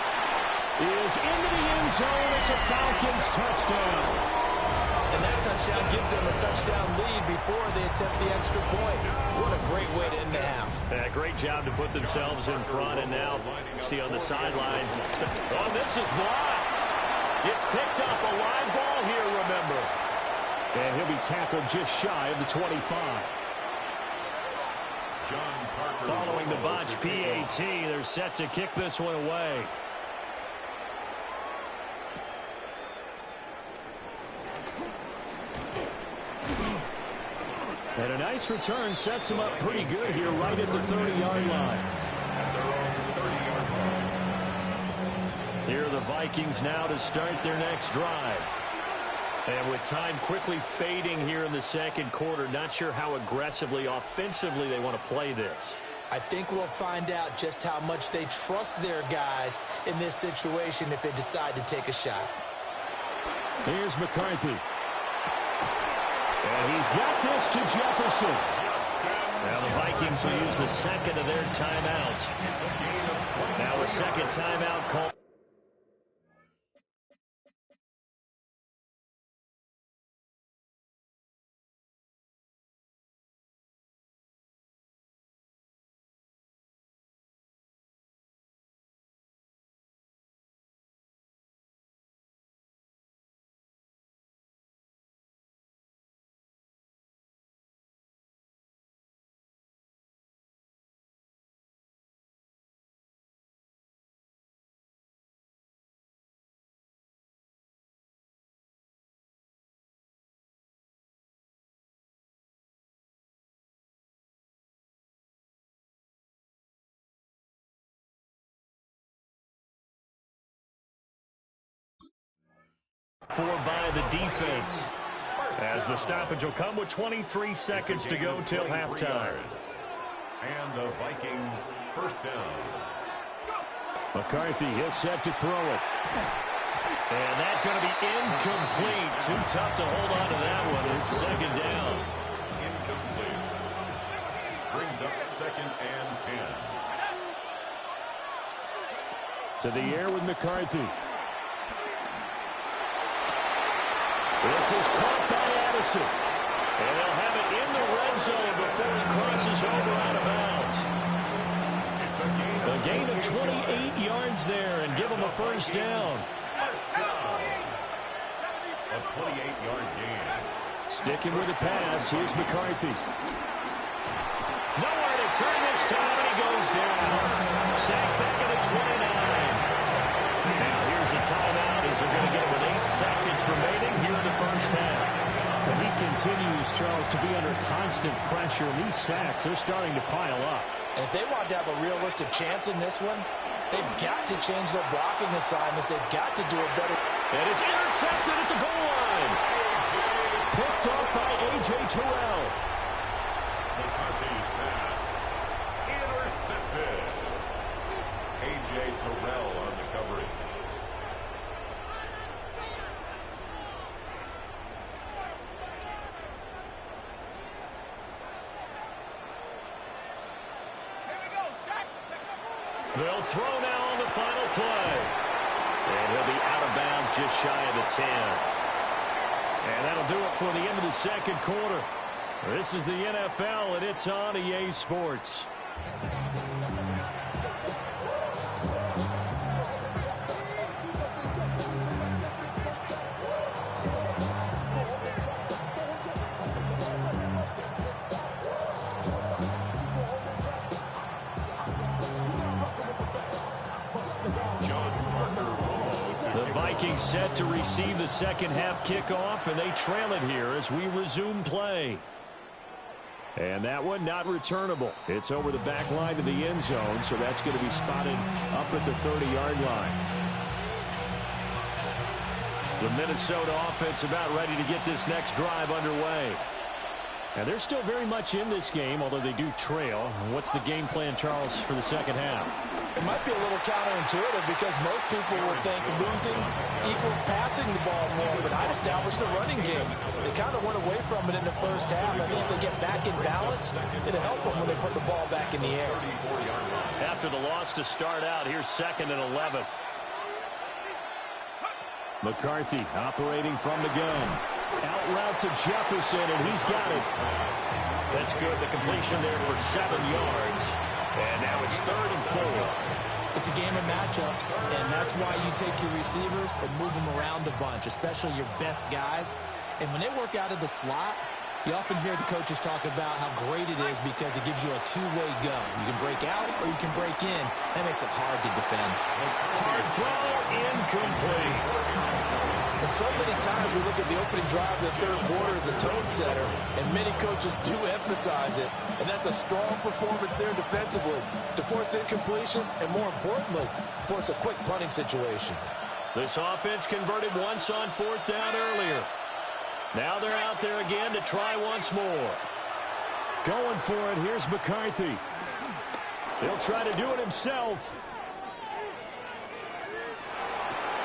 is into the end zone. It's a Falcons touchdown. And that touchdown gives them a touchdown lead before they attempt the extra point. What a great way to end the half. Great job to put themselves in front, and now see on the sideline. Oh, this is blocked. It's picked up, a live ball here, remember. And he'll be tackled just shy of the 25. Following the botch PAT, they're set to kick this one away. And a nice return sets him up pretty good here right at the 30-yard line. Here are the Vikings now to start their next drive. And with time quickly fading here in the second quarter, not sure how aggressively, offensively they want to play this. I think we'll find out just how much they trust their guys in this situation if they decide to take a shot. Here's McCarthy. And he's got this to Jefferson. Now the Vikings will use the second of their timeouts. Now a second timeout call. By the defense, as the stoppage will come with 23 seconds to go till halftime. And the Vikings first down. McCarthy is set to throw it. And that's going to be incomplete. Too tough to hold on to that one. It's second down. Incomplete. Brings up second and 10. To the air with McCarthy. This is caught by Addison. And they'll have it in the red zone before he crosses over out of bounds. A gain of 28 yards there and give him a first down. A 28-yard gain. Sticking with the pass, here's McCarthy. Nowhere to turn this time, and he goes down. Sacked back at the 29. Now here's a timeout as they're going to get it with 8 seconds remaining here in the first half. He continues, Charles, to be under constant pressure. And these sacks, they're starting to pile up. And if they want to have a realistic chance in this one, they've got to change their blocking assignments. They've got to do it better. And it's intercepted at the goal line. Picked off by A.J. Terrell. McCarthy's pass intercepted. A.J. Terrell on the coverage. They'll throw now on the final play. And he'll be out of bounds just shy of the 10. And that'll do it for the end of the second quarter. This is the NFL, and it's on EA Sports. Vikings set to receive the second half kickoff, and they trail it here as we resume play. And that one not returnable. It's over the back line to the end zone, so that's going to be spotted up at the 30-yard line. The Minnesota offense about ready to get this next drive underway. And they're still very much in this game, although they do trail. What's the game plan, Charles, for the second half? It might be a little counterintuitive because most people would think losing equals passing the ball more, but I'd establish the running game. They kind of went away from it in the first half. I think if they get back in balance, it'll help them when they put the ball back in the air. After the loss to start out, here's 2nd and 11. McCarthy operating from the gun. Out route to Jefferson, and he's got it. That's good. The completion there for 7 yards. And now it's 3rd and 4. It's a game of matchups, and that's why you take your receivers and move them around a bunch, especially your best guys. And when they work out of the slot, You often hear the coaches talk about how great it is because it gives you a two-way go. You can break out or you can break in. That makes it hard to defend. Hard throw, incomplete. And so many times we look at the opening drive of the third quarter as a tone setter, and many coaches do emphasize it. And that's a strong performance there defensively to force incompletion and, more importantly, force a quick punting situation. This offense converted once on fourth down earlier. Now they're out there again to try once more. Going for it, here's McCarthy. He'll try to do it himself.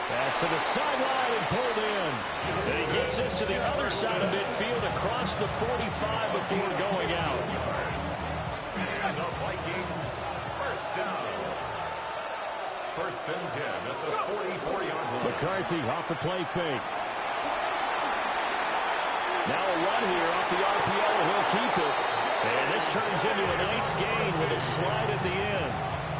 Pass to the sideline and pulled in. And he gets this to the other side of midfield across the 45 before going out. And the Vikings first down. First and 10 at the 44-yard line. McCarthy off the play fake. Now a run here off the RPO, and he'll keep it. And this turns into a nice gain with a slide at the end.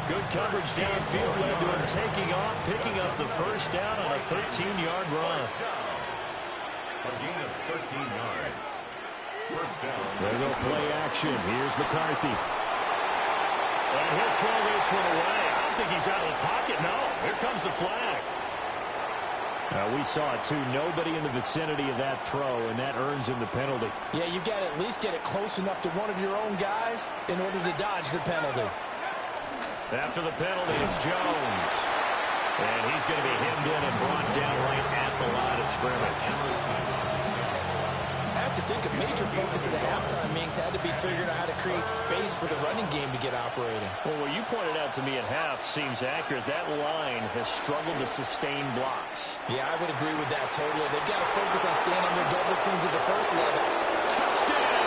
Good coverage downfield led to him taking off, picking up the first down on a 13-yard run. A gain of 13 yards. First down. There goes play action. Here's McCarthy. And he'll throw this one away. I don't think he's out of the pocket. No, here comes the flag. We saw it, too. Nobody in the vicinity of that throw, and that earns him the penalty. Yeah, you've got to at least get it close enough to one of your own guys in order to dodge the penalty. After the penalty, it's Jones. And he's going to be hemmed in and brought down right at the line of scrimmage. I have to think a major focus at the halftime meetings had to be figuring out how to create space for the running game to get operating. Well, what you pointed out to me at half seems accurate. That line has struggled to sustain blocks. Yeah, I would agree with that totally. They've got to focus on staying on their double teams at the first level. Touchdown,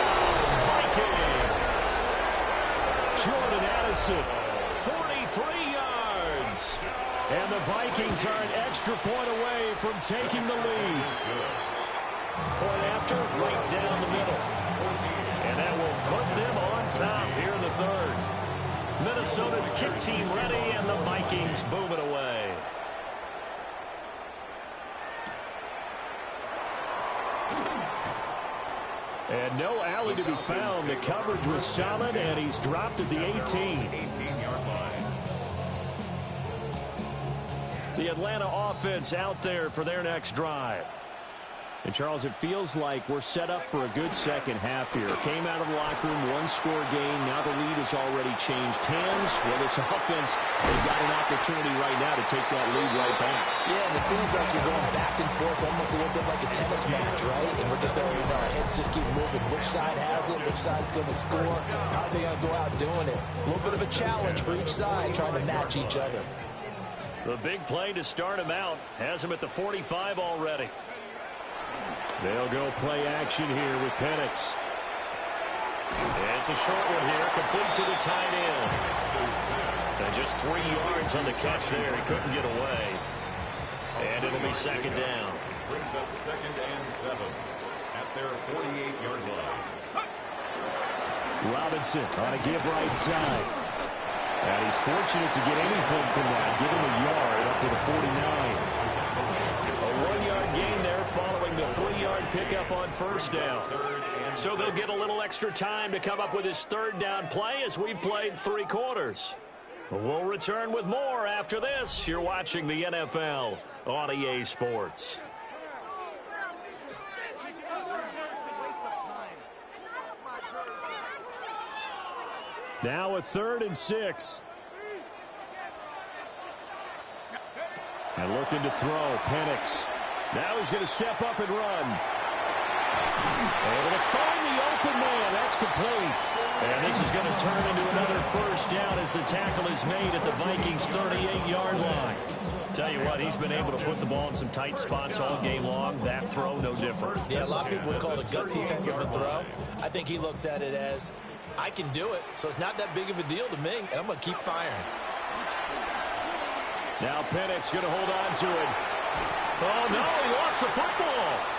Vikings! Jordan Addison, 43 yards. And the Vikings are an extra point away from taking the lead. Point after, right down the middle. And that will put them on top here in the third. Minnesota's kick team ready, and the Vikings boom it away. And no alley to be found. The coverage was solid, and he's dropped at the 18. 18-yard line. The Atlanta offense out there for their next drive. And, Charles, it feels like we're set up for a good second half here. Came out of the locker room, one-score game. Now the lead has already changed hands. Well, this offense, they've got an opportunity right now to take that lead right back. Yeah, and it feels like you're going back and forth almost a little bit like a tennis match, right? And we're just there, our heads just keep moving. Which side has it? Which side's going to score? How are they going to go out doing it? A little bit of a challenge for each side, trying to match each other. The big play to start him out has him at the 45 already. They'll go play action here with Penix. It's a short one here, complete to the tight end. And just 3 yards on the catch there. He couldn't get away. And it'll be second down. Brings up second and 7 at their 48-yard line. Robinson on a give right side. And he's fortunate to get anything from that. Give him a yard up to the 49. A 1-yard gain there following the 3-yard pickup on first down. So they'll get a little extra time to come up with his third down play as we've played 3 quarters. We'll return with more after this. You're watching the NFL on EA Sports. Now a 3rd and 6. And looking to throw, Penix. Now he's going to step up and run. Able to find the open man. That's complete. And this is going to turn into another first down as the tackle is made at the Vikings' 38-yard line. Tell you what, he's been able to put the ball in some tight spots all game long. That throw, no different. Yeah, a lot of people would call it a gutsy type of a throw. I think he looks at it as, I can do it, so it's not that big of a deal to me, and I'm going to keep firing. Now Penix going to hold on to it. Oh, no, he lost the football.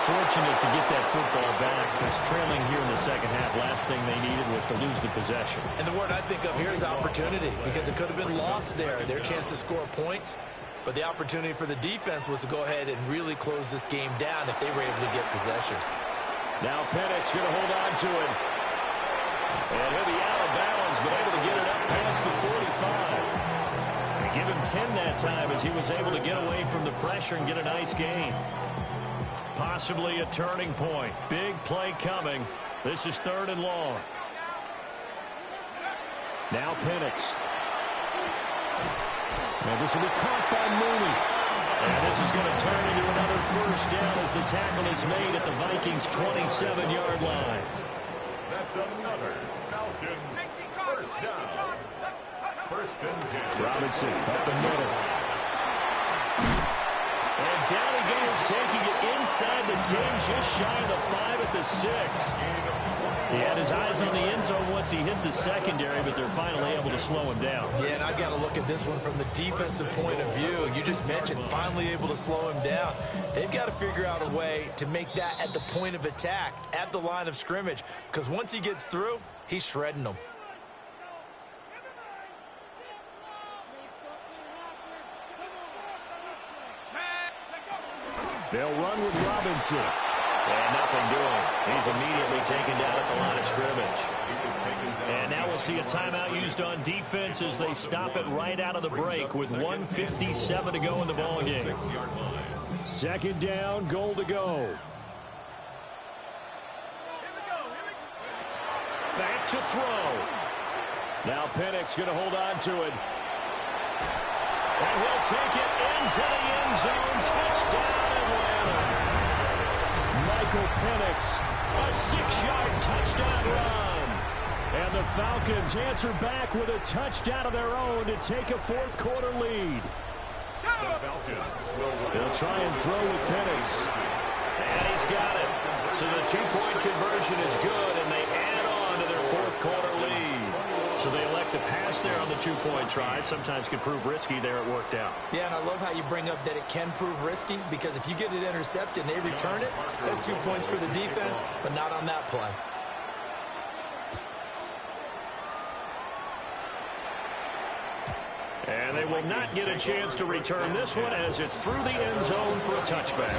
Fortunate to get that football back, because trailing here in the second half, last thing they needed was to lose the possession. And the word I think of here is opportunity, because it could have been lost there. Their chance to score points. But the opportunity for the defense was to go ahead and really close this game down if they were able to get possession. Now Penix going to hold on to it. And he'll be out of bounds, but able to get it up past the 45. They give him 10 that time as he was able to get away from the pressure and get a nice gain. Possibly a turning point. Big play coming. This is 3rd and long. Now Penix. And this will be caught by Mooney. And this is going to turn into another first down as the tackle is made at the Vikings' 27-yard line. That's another Falcons first down. 1st and 10. Robinson up the middle. And down he goes, taking it inside the 10, just shy of the 5 at the 6. He had his eyes on the end zone once he hit the secondary, but they're finally able to slow him down. Yeah, and I've got to look at this one from the defensive point of view. You just mentioned finally able to slow him down. They've got to figure out a way to make that at the point of attack, at the line of scrimmage, because once he gets through, he's shredding them. They'll run with Robinson. And nothing doing. He's immediately taken down at the line of scrimmage. And now we'll see a timeout used on defense as they stop it right out of the break with 1:57 to go in the ballgame. 2nd down, goal to go. Back to throw. Now Penix going to hold on to it. And he'll take it into the end zone. Touchdown, Atlanta. Michael Penix, a 6-yard touchdown run. And the Falcons answer back with a touchdown of their own to take a 4th quarter lead. They'll try and throw with Penix. And he's got it. So the 2-point conversion is good, and they add on to their 4th quarter lead. So they elect to pass there on the 2-point try. Sometimes can prove risky. There it worked out. Yeah, and I love how you bring up that it can prove risky, because if you get it intercepted and they return it, that's 2 points for the defense, but not on that play. And they will not get a chance to return this one as it's through the end zone for a touchback.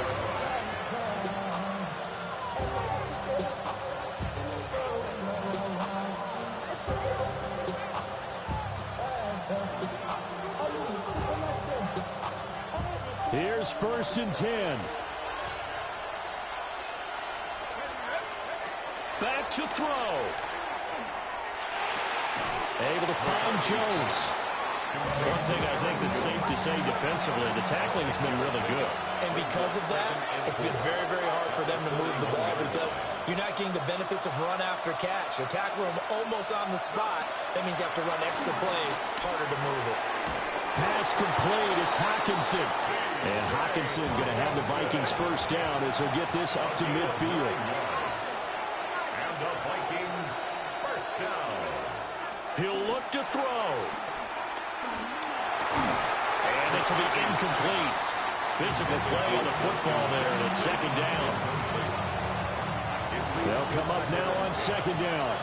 Here's 1st and 10. Back to throw. Able to find Jones. One thing I think that's safe to say defensively, the tackling has been really good. And because of that, it's been very, very hard for them to move the ball because you're not getting the benefits of run after catch. You're tackling them almost on the spot. That means you have to run extra plays, harder to move it. Pass complete. It's Hockenson. And Hockenson going to have the Vikings first down as he'll get this up to midfield. And the Vikings first down. He'll look to throw. And this will be incomplete. Physical play on the football there, and it's 2nd down. They'll come up now on 2nd down.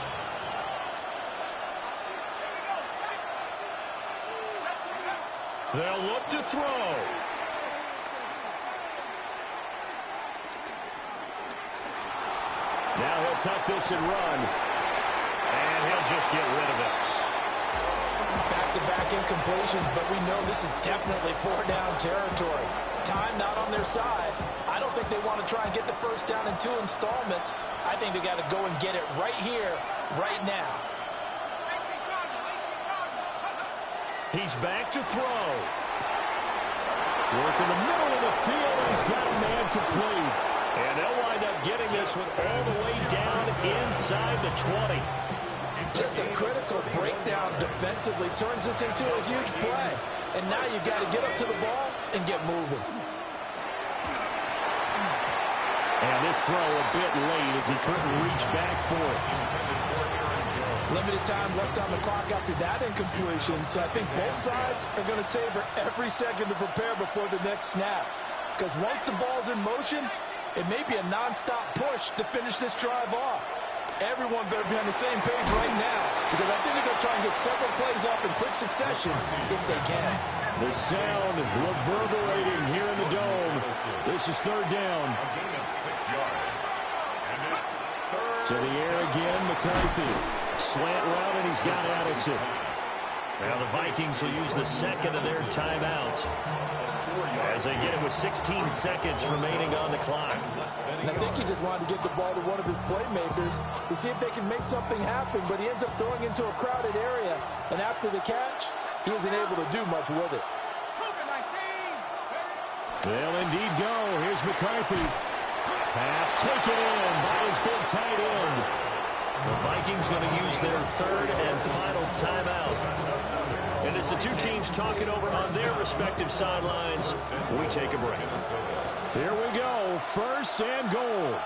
They'll look to throw. Now he'll tuck this and run. And he'll just get rid of it. Back-to-back incompletions, but we know this is definitely 4-down territory. Time not on their side. I don't think they want to try and get the first down in 2 installments. I think they got to go and get it right here, right now. He's back to throw. Work in the middle of the field, and he's got a man complete. And they'll wind up getting this one all the way down inside the 20. Just a critical breakdown defensively turns this into a huge play. And now you've got to get up to the ball and get moving. And this throw a bit late as he couldn't reach back for it. Limited time left on the clock after that incompletion, so I think both sides are going to savor every second to prepare before the next snap. Because once the ball's in motion, it may be a nonstop push to finish this drive off. Everyone better be on the same page right now, because I think they're going to try and get several plays off in quick succession if they can. The sound reverberating here in the dome. This is third down. A gain of 6 yards. And it's To the air again, McCarthy. Slant route, and he's got Addison. Now the Vikings will use the second of their timeouts as they get it with 16 seconds remaining on the clock. And I think he just wanted to get the ball to one of his playmakers to see if they can make something happen, but he ends up throwing into a crowded area. And after the catch, he isn't able to do much with it. They'll indeed go. Here's McCarthy. Pass taken in by his big tight end. The Vikings going to use their third and final timeout. And as the two teams talking over on their respective sidelines, we take a break. Here we go. First and goal.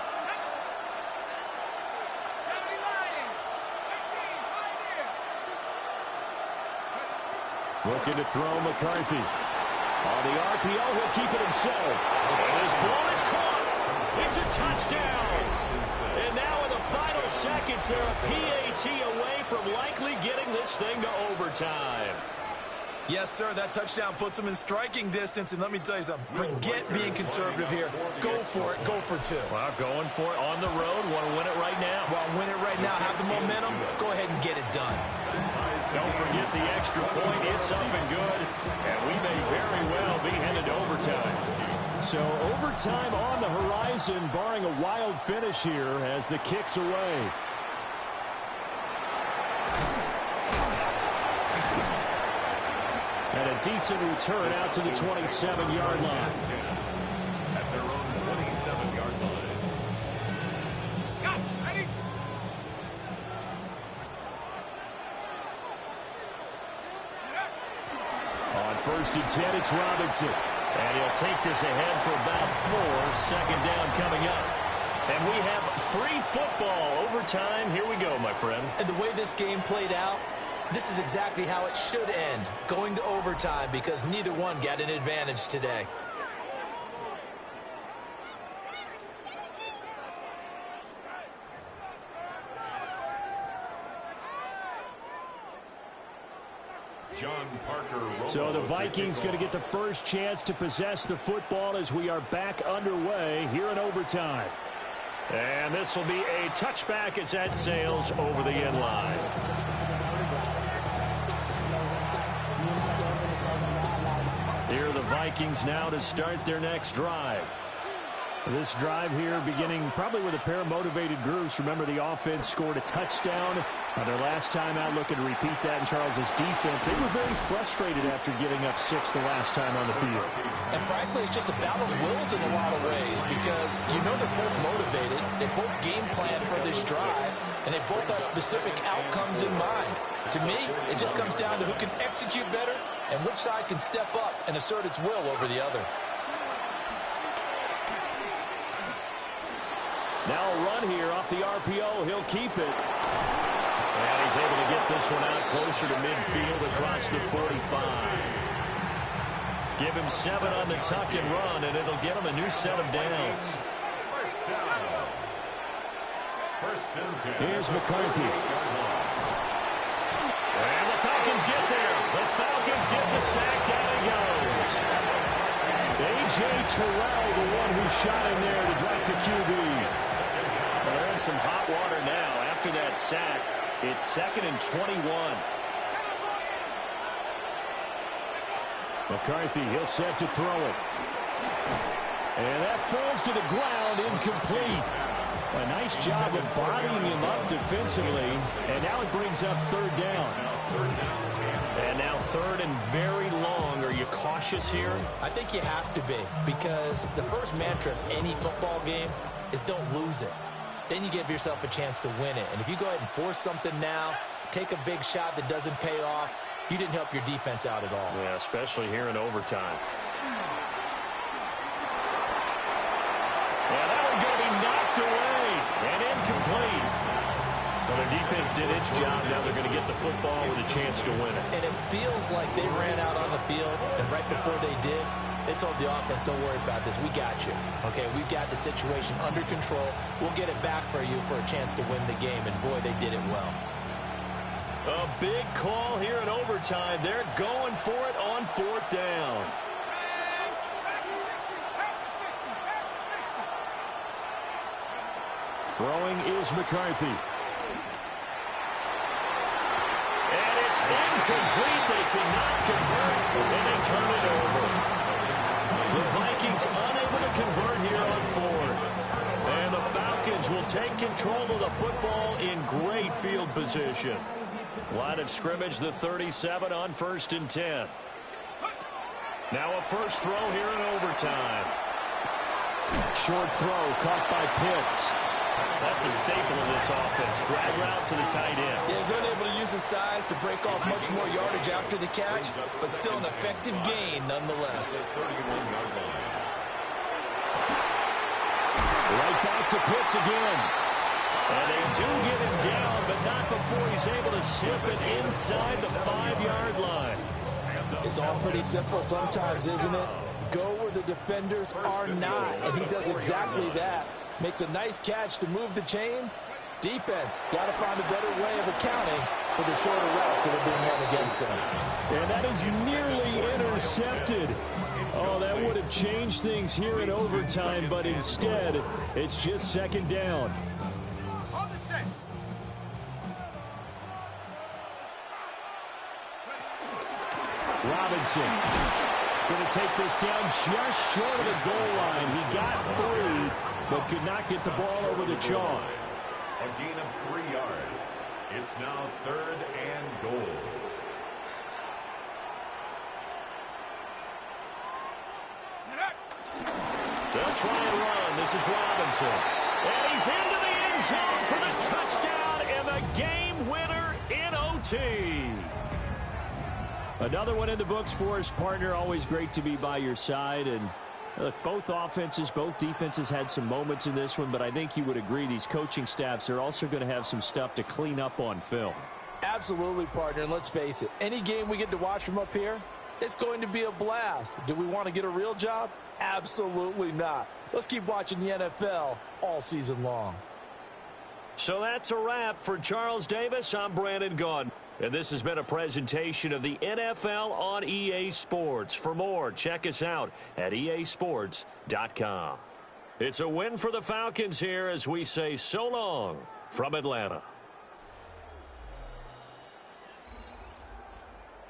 Looking to throw McCarthy. On the RPO, he'll keep it himself. And his ball is caught. It's a touchdown. And now in the final seconds, they're a PAT away from likely getting this thing to overtime. Yes, sir, that touchdown puts them in striking distance. And let me tell you something, forget being conservative here. Go for it, go for two. Well, going for it on the road. Want to win it right now? Well, win it right now, have the momentum, go ahead and get it done. Don't forget the extra point. It's up and good. And we may very well be headed to overtime. So overtime on the horizon, barring a wild finish here as the kick's away. And a decent return out to the 27-yard line. at their own 27-yard line. Ready? On first and 10, it's Robinson. And he'll take this ahead for about 4. Second down coming up. And we have free football. Overtime. Here we go, my friend. And the way this game played out, this is exactly how it should end, going to overtime, because neither one got an advantage today. John Parker. So the Vikings going to get the first chance to possess the football as we are back underway here in overtime. And this will be a touchback as that sails over the end line. Here are the Vikings now to start their next drive. This drive here beginning probably with a pair of motivated groups. Remember, the offense scored a touchdown. Their last time out looking to repeat that in Charles's defense. They were very frustrated after giving up 6 the last time on the field. And frankly, it's just a battle of wills in a lot of ways because you know they're both motivated. They both game plan for this drive, and they both have specific outcomes in mind. To me, it just comes down to who can execute better and which side can step up and assert its will over the other. Now a run here off the RPO. He'll keep it. And he's able to get this one out closer to midfield across the 45. Give him 7 on the tuck and run, and it'll get him a new set of downs. First down. First and 10. Here's McCarthy. And the Falcons get there. The Falcons get the sack. Down he goes. A.J. Terrell, the one who shot in there to drop the QB. Well, they're in some hot water now. After that sack, it's 2nd and 21. McCarthy, he'll set to throw it. And that falls to the ground, incomplete. A nice job of bodying him up defensively. And now it brings up 3rd down. And now 3rd and very long. Are you cautious here? I think you have to be because the first mantra of any football game is don't lose it. Then you give yourself a chance to win it. And if you go ahead and force something now, take a big shot that doesn't pay off, you didn't help your defense out at all. Yeah, especially here in overtime. And that one going to be knocked away and incomplete. Well, their defense did its job. Now they're going to get the football with a chance to win it. And it feels like they ran out on the field, and right before they did, they told the offense, don't worry about this. We got you. Okay, we've got the situation under control. We'll get it back for you for a chance to win the game. And, boy, they did it well. A big call here in overtime. They're going for it on 4th down. Throwing is McCarthy. And it's incomplete. They cannot convert, and they turn it over. The Vikings unable to convert here on 4th. And the Falcons will take control of the football in great field position. Line of scrimmage, the 37 on 1st and 10. Now a first throw here in overtime. Short throw caught by Pitts. That's a staple of this offense. Drag route to the tight end. Yeah, he's unable to use his size to break off much more yardage after the catch, but still an effective gain nonetheless. Right back to Pitts again. And they do get him down, but not before he's able to slip it inside the 5-yard line. It's all pretty simple sometimes, isn't it? Go where the defenders are not, and he does exactly that. Makes a nice catch to move the chains. Defense got to find a better way of accounting for the shorter routes that are being run against them. And that is nearly intercepted. Oh, that would have changed things here in overtime, but instead, it's just 2nd down. Robinson going to take this down just short of the goal line. He got 3, but could not get the ball over the chalk. A gain of 3 yards. It's now 3rd and goal. They'll try and run. This is Robinson. And he's into the end zone for the touchdown and the game winner in OT. Another one in the books for his partner. Always great to be by your side. And look, both offenses, both defenses had some moments in this one, but I think you would agree these coaching staffs are also going to have some stuff to clean up on film. Absolutely, partner. And let's face it, any game we get to watch from up here, it's going to be a blast. Do we want to get a real job? Absolutely not. Let's keep watching the NFL all season long. So that's a wrap for Charles Davis. I'm Brandon Gaudin. And this has been a presentation of the NFL on EA Sports. For more, check us out at easports.com. It's a win for the Falcons here as we say so long from Atlanta.